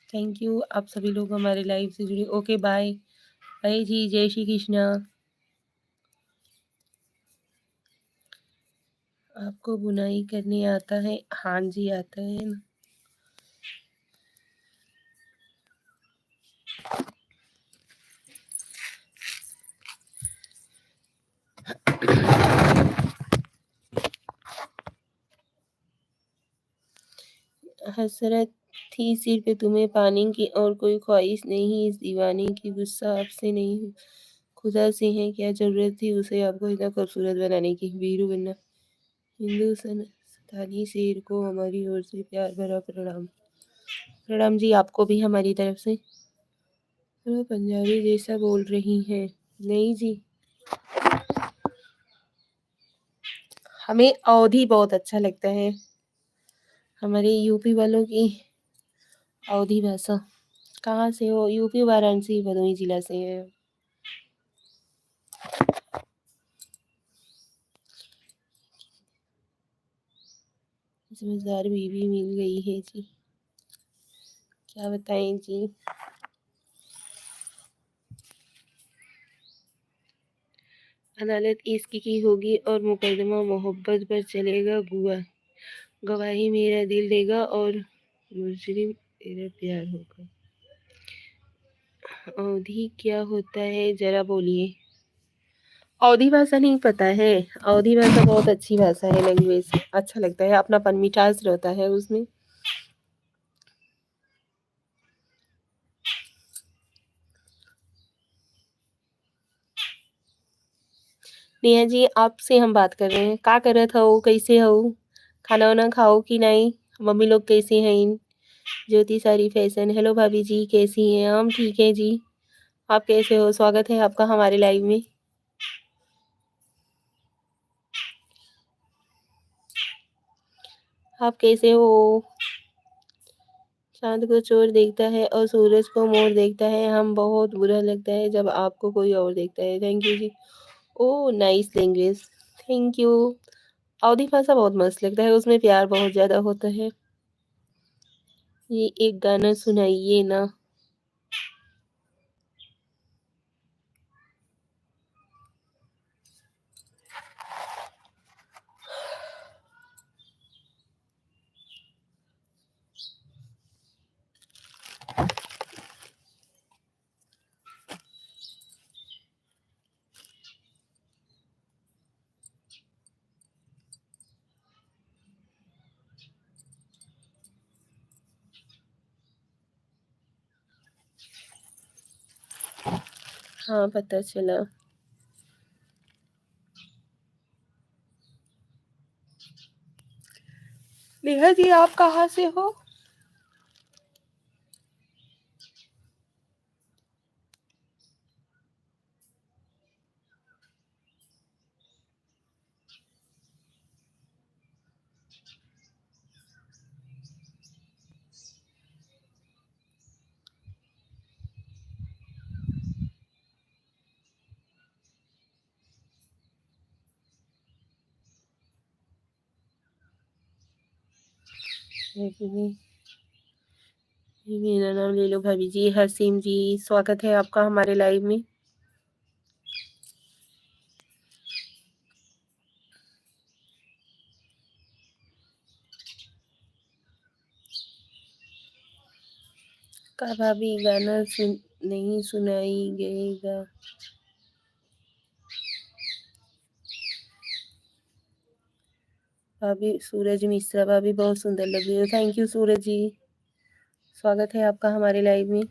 थैंक यू आप सभी लोग हमारे लाइव से जुड़े। ओके बाय बाय जी, जय श्री कृष्णा। आपको बुनाई करने आता है? हाँ जी आता है ना। हसरत थी सिर्फ तुम्हें पाने की और कोई ख्वाहिश नहीं, इस दीवाने की गुस्सा आपसे नहीं हूँ, खुदा से है। क्या जरूरत थी उसे आपको इतना खूबसूरत बनाने की, वीरू बनना। हिंदू स्थानीय शेर को हमारी ओर से प्यार भरा प्रणाम। प्रणाम जी आपको भी हमारी तरफ से। तो पंजाबी जैसा बोल रही हैं? नहीं जी, हमें अवधी बहुत अच्छा लगता है, हमारे यूपी वालों की अवधी भाषा। कहाँ से हो? यूपी वाराणसी भदोही जिला से है। समझदार बीवी मिल गई है जी, क्या बताएं जी। अदालत इश्क की होगी और मुकदमा मोहब्बत पर चलेगा। गवाही मेरा दिल देगा और मुजरिम तेरा प्यार होगा। अवधी क्या होता है जरा बोलिए। अवधी भाषा नहीं पता है? अवधी भाषा बहुत अच्छी भाषा है, लैंग्वेज अच्छा लगता है, अपनापन मिठास रहता है उसमें। नेहा जी आपसे हम बात कर रहे हैं, का करत हो, कैसे हो, खाना वाना खाओ कि नहीं, मम्मी लोग कैसे हैं? ज्योति सारी फैशन, हेलो भाभी जी कैसी हैं? हम ठीक है जी, आप कैसे हो? स्वागत है आपका हमारे लाइव में। आप कैसे हो? चांद को चोर देखता है और सूरज को मोर देखता है, हम बहुत बुरा लगता है जब आपको कोई और देखता है। थैंक यू जी। Oh nice language, thank you. Awadhi भाषा बहुत मस्त लगता है, उसमें प्यार बहुत ज़्यादा होता है। ये एक गाना सुनाइए ना। हाँ पता चला। नेहा जी आप कहाँ से हो? मेरा नाम ले लो भाभी जी। हसीम जी स्वागत है आपका हमारे लाइव में। का भाभी गाना नहीं सुनाई गएगा? भाभी सूरज मिश्रा, भाभी बहुत सुंदर लग रही हो। थैंक यू सूरज जी, स्वागत है आपका हमारे लाइव में।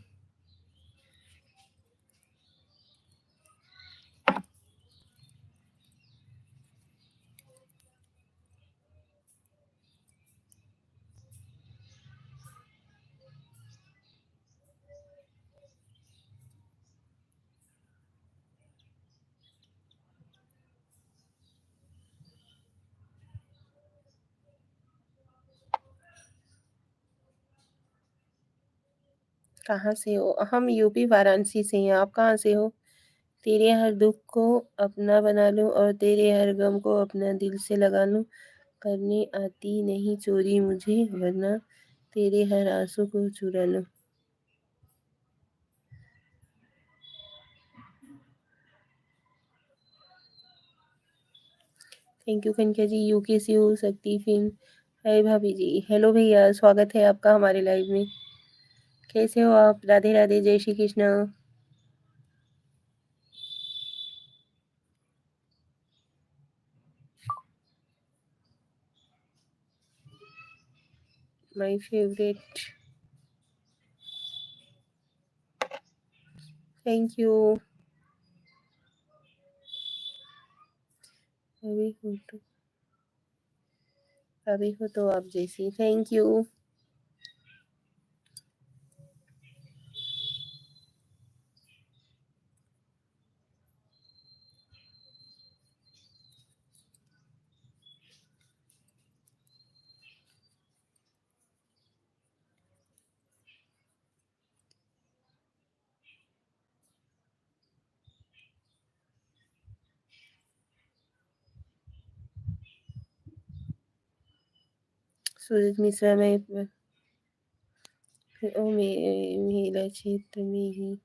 कहाँ से हो? हम यूपी वाराणसी से हैं। आप कहाँ से हो? तेरे हर दुख को अपना बना लूं और तेरे हर गम को अपना दिल से लगा लूं, करने आती नहीं चोरी मुझे, वरना तेरे हर आंसू को चुरा लूं। थैंक यू कनका जी। यू कैसी हो? शक्ति फिल्म। हाय भाभी जी। हेलो भैया, स्वागत है आपका हमारे लाइव में। कैसे हो आप? राधे राधे, जय Shri Krishna. My favourite. Thank you. अभी हो तो आप जैसी। Thank you. सूरज मिश्रा में महिला क्षेत्र में ही।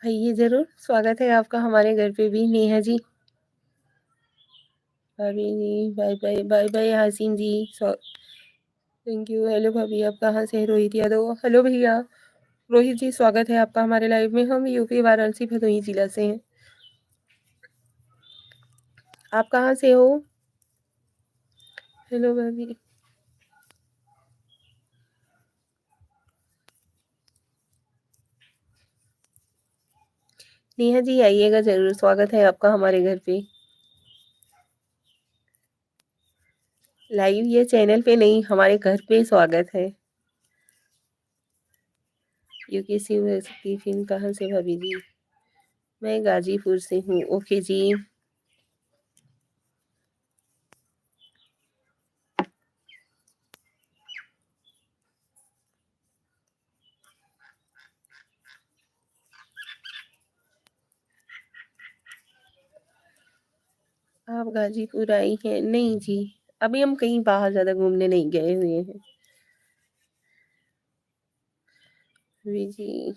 आइए ज़रूर, स्वागत है आपका हमारे घर पे भी। नेहा जी, भाभी जी, bye bye, bye bye Hasin ji. Thank you. Hello भाभी, आप कहाँ से हैं? रोहित यादव। हेलो भैया रोहित जी, स्वागत है आपका हमारे लाइव में। हम यूपी वाराणसी भदोही जिला से हैं। आप कहाँ से हो? हेलो भाभी। नेहा जी आइएगा ज़रूर, स्वागत है आपका हमारे घर पे। लाइव ये चैनल पे नहीं, हमारे घर पे स्वागत है। यू कैसी हो सकती फिल्म कहाँ से भाभी जी? मैं गाजीपुर से हूँ। ओके जी। आप गाजीपुर आई हैं? नहीं जी, अभी हम कहीं बाहर ज़्यादा घूमने नहीं गए हुए हैं। जी।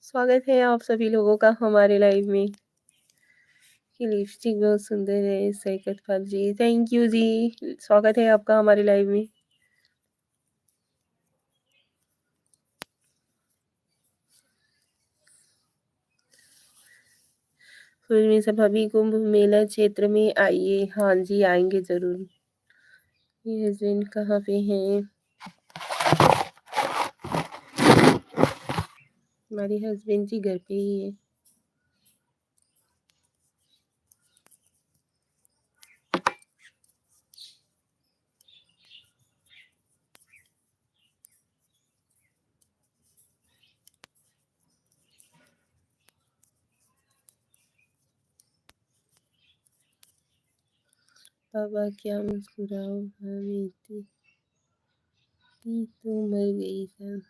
स्वागत है आप सभी लोगों का हमारे लाइव में। की लिपस्टिक बहुत सुंदर है सैकत पाल जी। थैंक यू जी, स्वागत है आपका हमारे लाइव में। फिर में सब अभी कुंभ मेला क्षेत्र में आइए। हाँ जी, आएंगे जरूर। ये हस्बैंड कहाँ पे हैं? हमारे हस्बैंड जी घर पे ही है। बाबा क्या मुस्कुराओ हमें तो मर गई सब।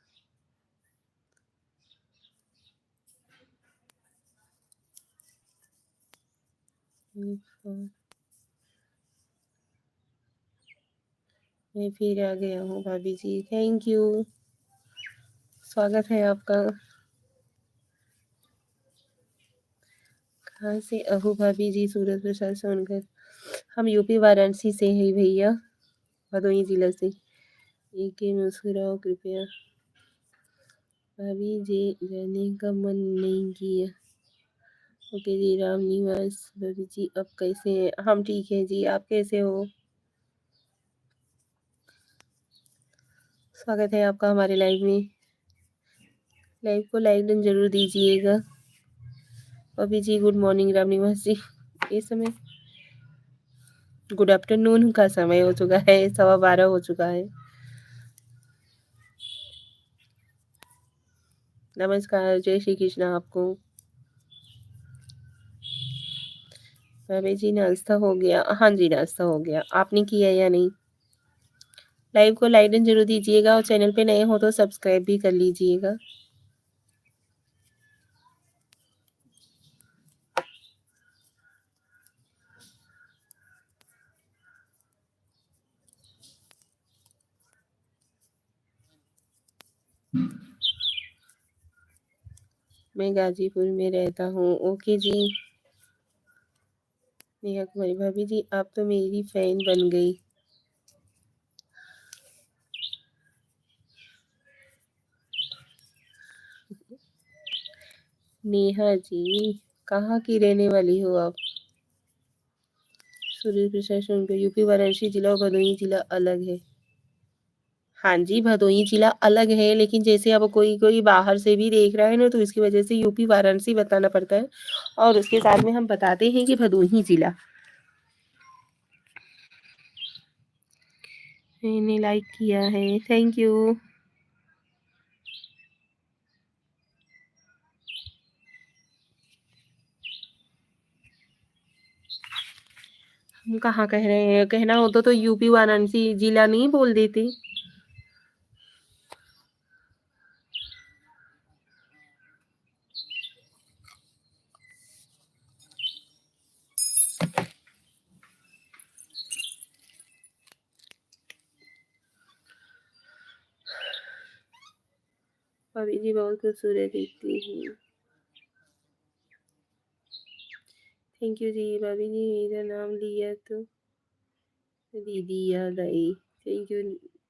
मैं फिर आ गया हूँ भाभी जी, थैंक यू। स्वागत है आपका। कहाँ से? अहू भाभी जी, सूरज प्रसाद सोनकर। हम यूपी वाराणसी से हैं भैया, भदोही जिला से। एक ही मुस्कुराओ कृपया। भाभी जी जाने का मन नहीं किया। ओके जी, राम निवास। भाभी जी अब कैसे हैं? हम ठीक हैं जी, आप कैसे हो? स्वागत है आपका हमारे लाइव में। लाइव को लाइक डन जरूर दीजिएगा। भाभी जी गुड मॉर्निंग। राम निवास जी, इस समय गुड आफ्टरनून का समय हो चुका है, 12:15 हो चुका है। नमस्कार, जय श्री कृष्ण आपको। भाभी जी नाश्ता हो गया? हाँ जी, नाश्ता हो गया। आपने किया या नहीं? लाइव को लाइक एंड जरूर दीजिएगा और चैनल पे नए हो तो सब्सक्राइब भी कर लीजिएगा। मैं गाजीपुर में रहता हूँ। ओके जी। नेहा कुमारी, भाभी जी आप तो मेरी फैन बन गई। नेहा जी कहाँ की रहने वाली हो आप? सूर्य प्रशासन को यूपी वाराणसी जिला और भदोही जिला अलग है। हाँ जी, भदोही जिला अलग है, लेकिन जैसे अब कोई कोई बाहर से भी देख रहा है ना, तो इसकी वजह से यूपी वाराणसी बताना पड़ता है और उसके साथ में हम बताते हैं कि भदोही जिला। मैंने लाइक किया है, थैंक यू। हम कहाँ कह रहे हैं? कहना होता तो यूपी वाराणसी जिला नहीं बोल देते। भाभी जी बहुत खूबसूरत दिखती है। थैंक यू जी। भाभी जी मेरा नाम लिया तो दीदी याद आई। Thank you.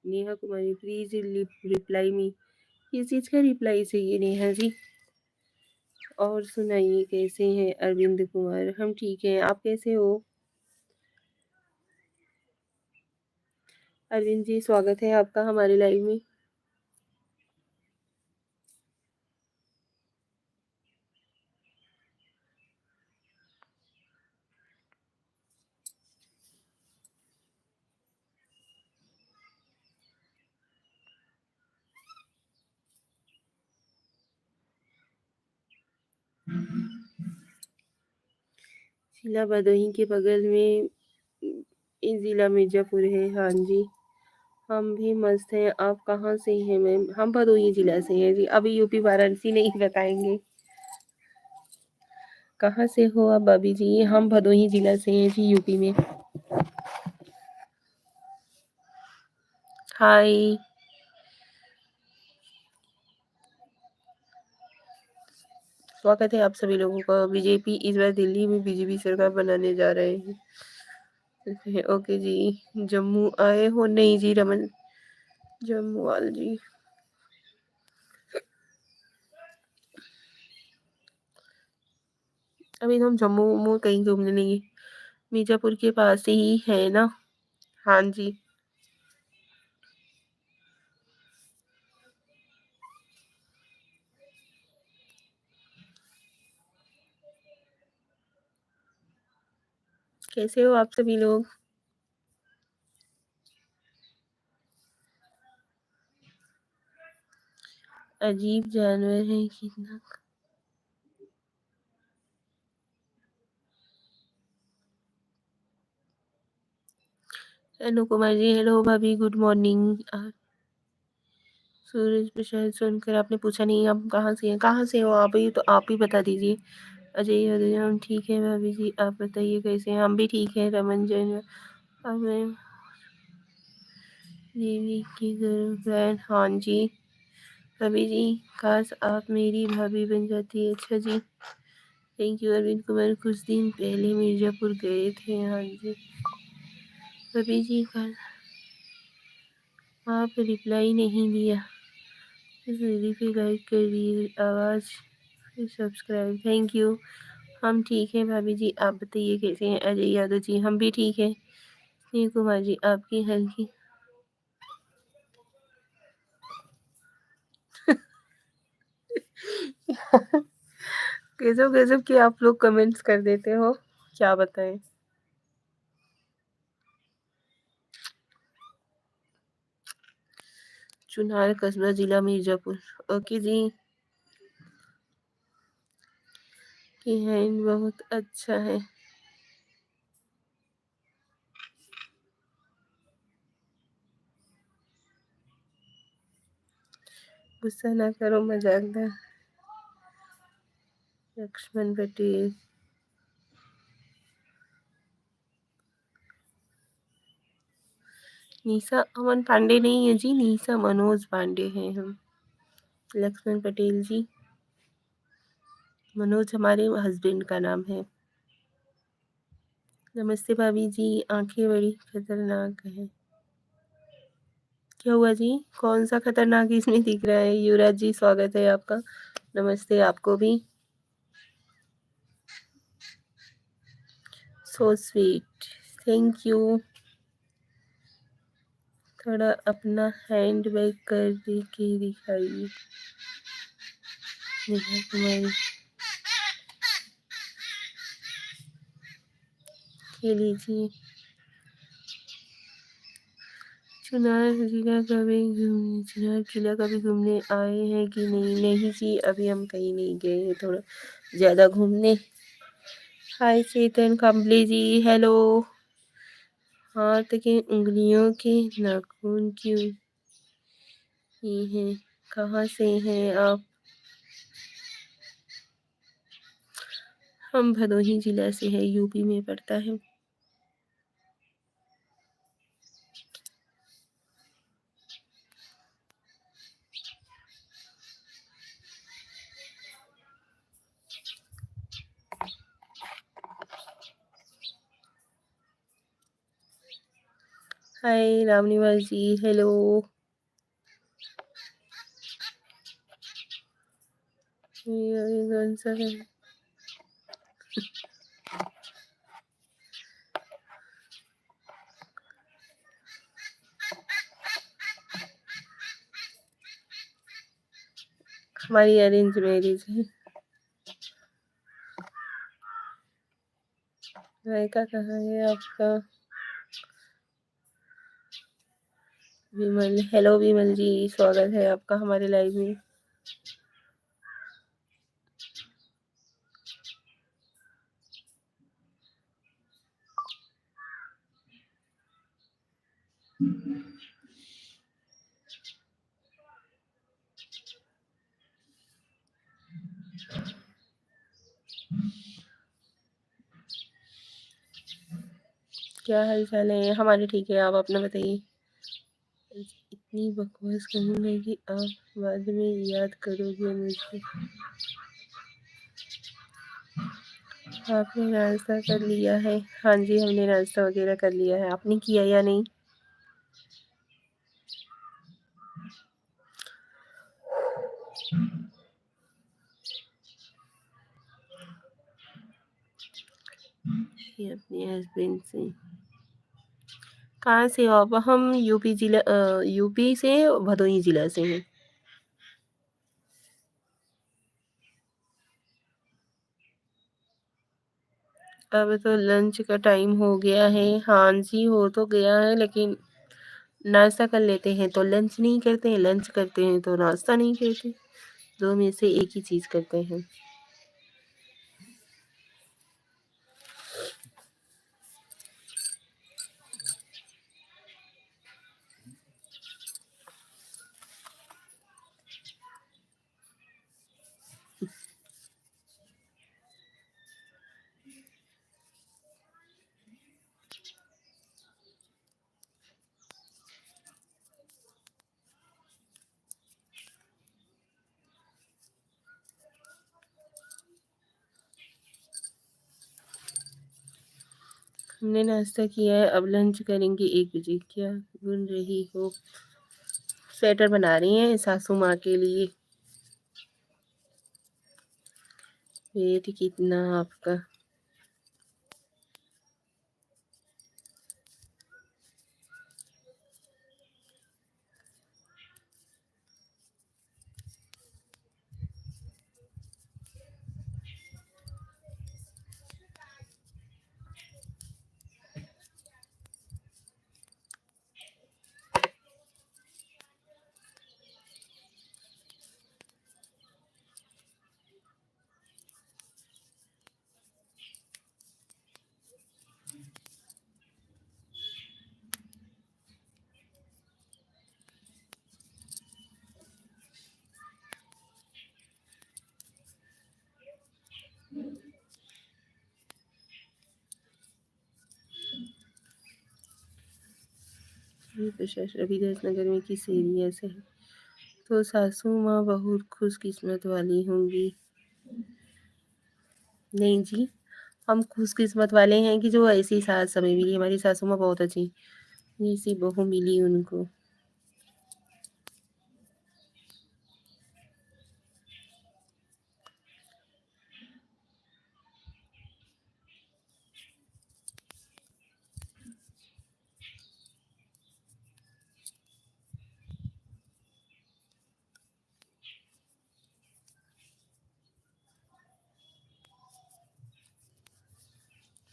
Neha Kumari, please reply me. किस चीज़ का रिप्लाई चाहिए नेहा जी? और सुनाइए कैसे हैं? अरविंद कुमार, हम ठीक हैं, आप कैसे हो? अरविंद जी स्वागत है आपका हमारे लाइव में। जिला भदोही के बगल में जिला मिर्जापुर है। हाँ जी, हम भी मस्त हैं। आप कहाँ से हैं मैम? हम भदोही जिला से हैं जी। अभी यूपी वाराणसी नहीं बताएंगे। कहाँ से हो आप भाभी जी? हम भदोही जिला से हैं जी, यूपी में। हाय। स्वागत है आप सभी लोगों का। बीजेपी इस बार दिल्ली में बीजेपी सरकार बनाने जा रहे हैं। ओके जी। जम्मू आए हो? नहीं जी रमन, जम्मू वाल जी। अभी तो हम जम्मू वम्मू कहीं घूमने नहीं गए। मिर्जापुर के पास ही है ना। हाँ जी। कैसे हो आप सभी लोग? अजीब जानवर है कितना। अनु कुमार जी हेलो भाभी, गुड मॉर्निंग। सूरज प्रसाद सुनकर आपने पूछा नहीं आप कहाँ से हैं? कहाँ से हो आप? ही तो आप ही बता दीजिए। अजय यादव, हम ठीक है भाभी जी, आप बताइए कैसे हैं? हम भी ठीक हैं। रमन जैन, हमें देवी की गर्लफ्रेंड, हाँ जी भाभी जी, काश आप मेरी भाभी बन जाती। अच्छा जी, थैंक यू। अरविंद कुमार कुछ दिन पहले मिर्ज़ापुर गए थे, हाँ जी भाभी जी। काश आप रिप्लाई नहीं दिया, इस वीडियो पे लाइक कर दिए, आवाज़ फिर सब्सक्राइब, थैंक यू। हम ठीक हैं भाभी जी, आप बताइए कैसे हैं। अजय यादव जी, हम भी ठीक हैं। स्नेह कुमार जी, आपकी हल्की गजब गजब के आप लोग कमेंट्स कर देते हो, क्या बताएं। चुनार कस्बा जिला मिर्ज़ापुर, ओके जी। कि हैंड बहुत अच्छा है। गुस्सा ना करो, मजाकदार। लक्ष्मण पटेल, निशा अमन पांडे नहीं है जी, निशा मनोज पांडे हैं हम। लक्ष्मण पटेल जी, मनोज हमारे हस्बैंड का नाम है। नमस्ते भाभी जी, आंखें बड़ी खतरनाक है। क्या हुआ जी, कौन सा खतरनाक इसमें दिख रहा है। युवराज जी, स्वागत है आपका। नमस्ते आपको भी। So sweet, thank you. थोड़ा अपना हैंड बैग कर के दिखाइए। नेहा कुमारी के लीजिए। चुनार किला कभी घूमने आए हैं कि नहीं। नहीं जी, अभी हम कहीं नहीं गए हैं, थोड़ा ज़्यादा घूमने। हाय चेतन कंबली जी, हेलो। हाथ के उंगलियों के नाखून क्यों ये हैं, कहाँ से हैं आप। हम भदोही जिला से है, यूपी में पड़ता है। हाय रामनिवास जी, हेलो। ये कौन सा है। हमारी अरेंज मैरिज है। रायका कहाँ है आपका। विमल, हेलो विमल जी, स्वागत है आपका हमारे लाइव में। क्या हाल चाल है, हमारे ठीक है, आप अपना बताइए। इतनी बकवास कहूँगा कि आप बाद में याद करोगे मुझे। आपने नाश्ता कर लिया है। हाँ जी, हमने नाश्ता वगैरह कर लिया है, आपने किया या नहीं। ये अपने हस्बैंड से। कहाँ से हो आप। हम यूपी जिला यूपी से भदोही जिला से हैं। अब तो लंच का टाइम हो गया है। हाँ जी, हो तो गया है, लेकिन नाश्ता कर लेते हैं तो लंच नहीं करते हैं, लंच करते हैं तो नाश्ता नहीं करते। दो में से एक ही चीज़ करते हैं। हमने नाश्ता किया है, अब लंच करेंगे 1 बजे। क्या बुन रही हो? स्वेटर बना रही हैं सासू माँ के लिए। वेट कितना आपका? ये तो रविदास नगर में किस एरिया से है? तो सासू माँ बहुत खुशकिस्मत वाली होंगी। नहीं जी, हम खुशकिस्मत वाले हैं कि जो ऐसी सास हमें मिली। हमारी सासू माँ बहुत अच्छी, ऐसी बहू मिली उनको।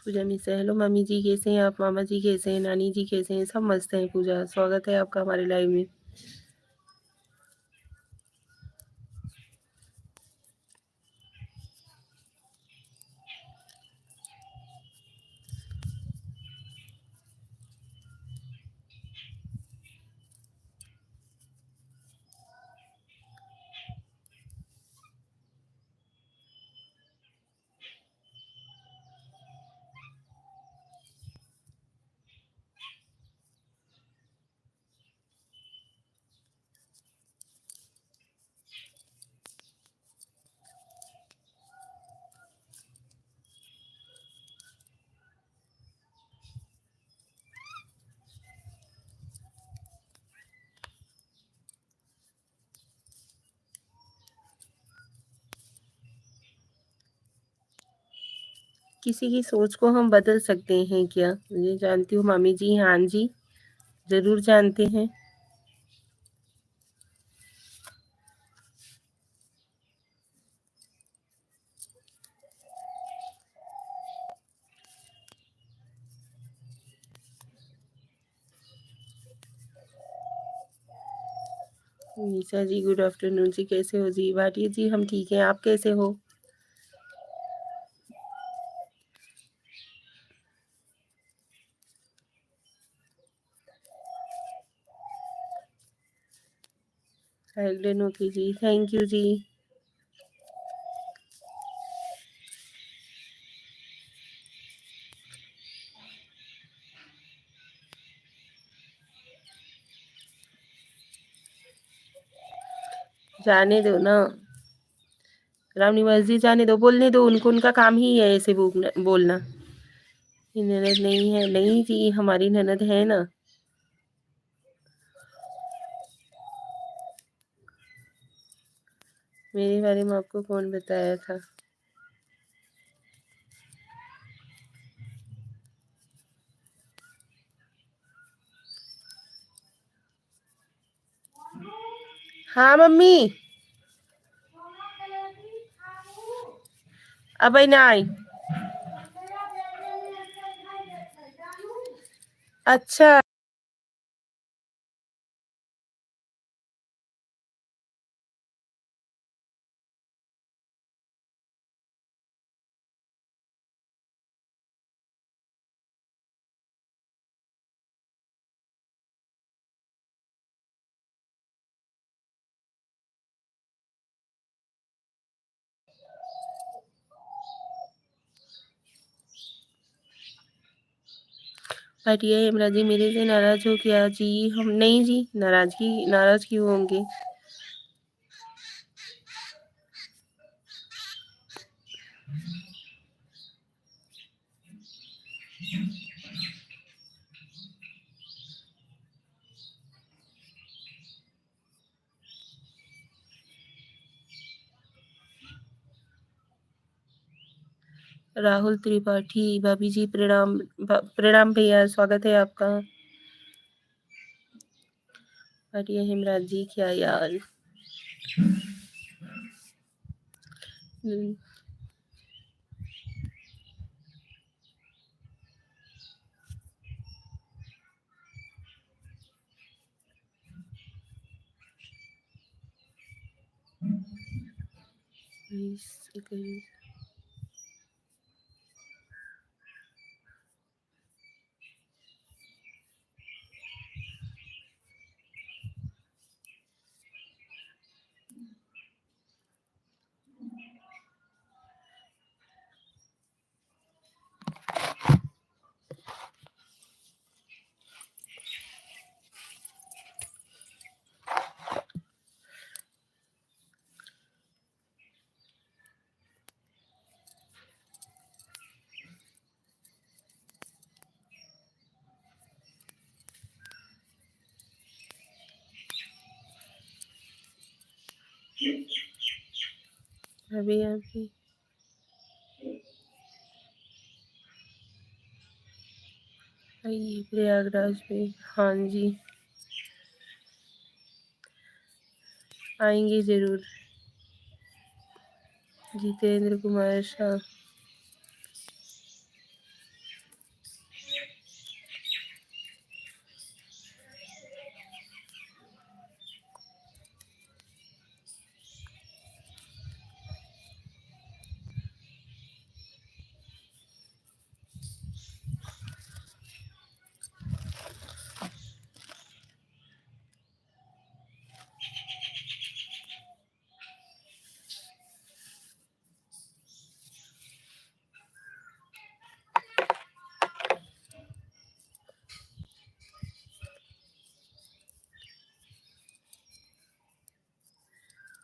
पूजा मिस है। हेलो मम्मी जी, कैसे हैं आप? मामा जी कैसे हैं? नानी जी कैसे हैं? सब मस्त हैं। पूजा, स्वागत है आपका हमारे लाइव में। किसी की सोच को हम बदल सकते हैं क्या? मुझे जानती हूँ मामी जी। हाँ जी, ज़रूर जानते हैं। निशा जी गुड आफ्टरनून जी, कैसे हो जी? भाटिया जी हम ठीक हैं, आप कैसे हो? साइलेंट ओके जी, थैंक यू जी। जाने दो ना, रामनी मस्जिद जाने दो, बोलने दो उनको, उनका काम ही है ऐसे बोलना। ये ननद नहीं है? नहीं जी, हमारी ननद है ना। मेरे बारे में आपको कौन बताया था? हाँ मम्मी, अब ना आई। अच्छा, हटिए हेमराज जी, मेरे से नाराज हो क्या जी? हम नहीं जी, नाराज क्यों होंगे? राहुल त्रिपाठी, भाभी जी प्रणाम। प्रणाम भैया, स्वागत है आपका। बढ़िया हिमराज जी, क्या यार। अभी अभी आइए प्रयागराज में। हाँ जी, आएंगे जरूर। जितेंद्र कुमार शाह।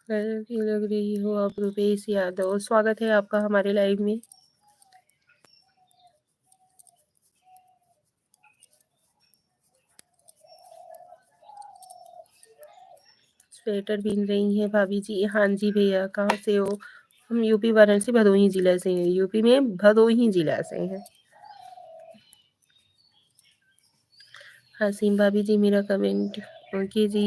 कैसी लग रही हो आप रुपेश यादव, स्वागत है आपका हमारे लाइव में। स्वेटर बीन रही हैं भाभी जी। हाँ जी भैया, कहाँ से हो? हम यूपी वाराणसी भदोही जिला से हैं। यूपी में भदोही जिला से हैं। हसीम भाभी जी, मेरा कमेंट ओके जी।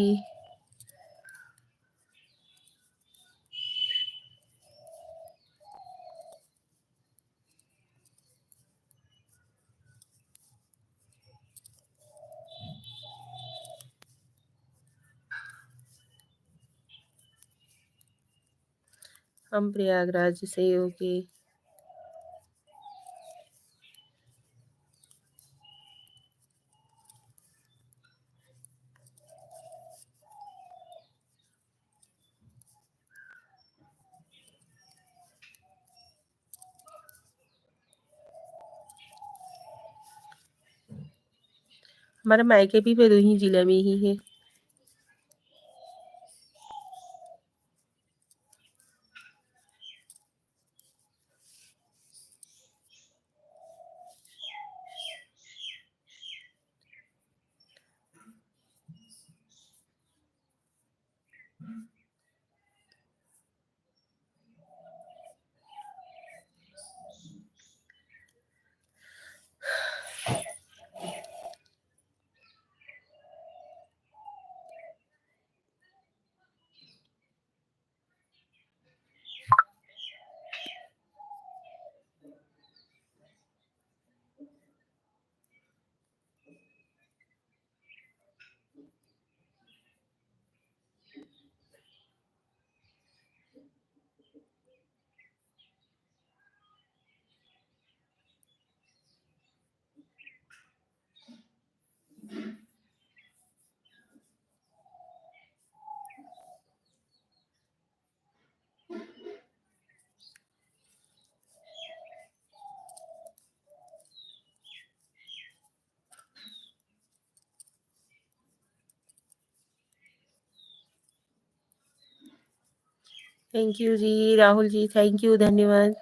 हम प्रयागराज से ओके। हमारा मायके भी भदोही जिला में ही है। थैंक यू जी राहुल जी, थैंक यू, धन्यवाद।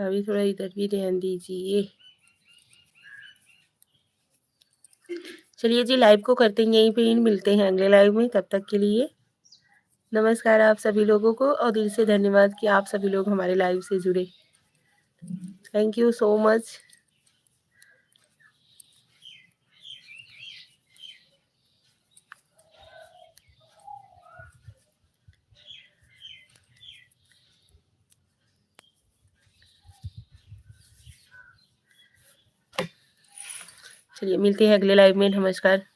भाभी थोड़ा इधर भी ध्यान दीजिए। चलिए जी, लाइव को करते हैं यहीं पे एंड, मिलते हैं अगले लाइव में। तब तक के लिए नमस्कार आप सभी लोगों को, और दिल से धन्यवाद कि आप सभी लोग हमारे लाइव से जुड़े। Thank you so much. चलिए मिलते हैं अगले लाइव में। नमस्कार।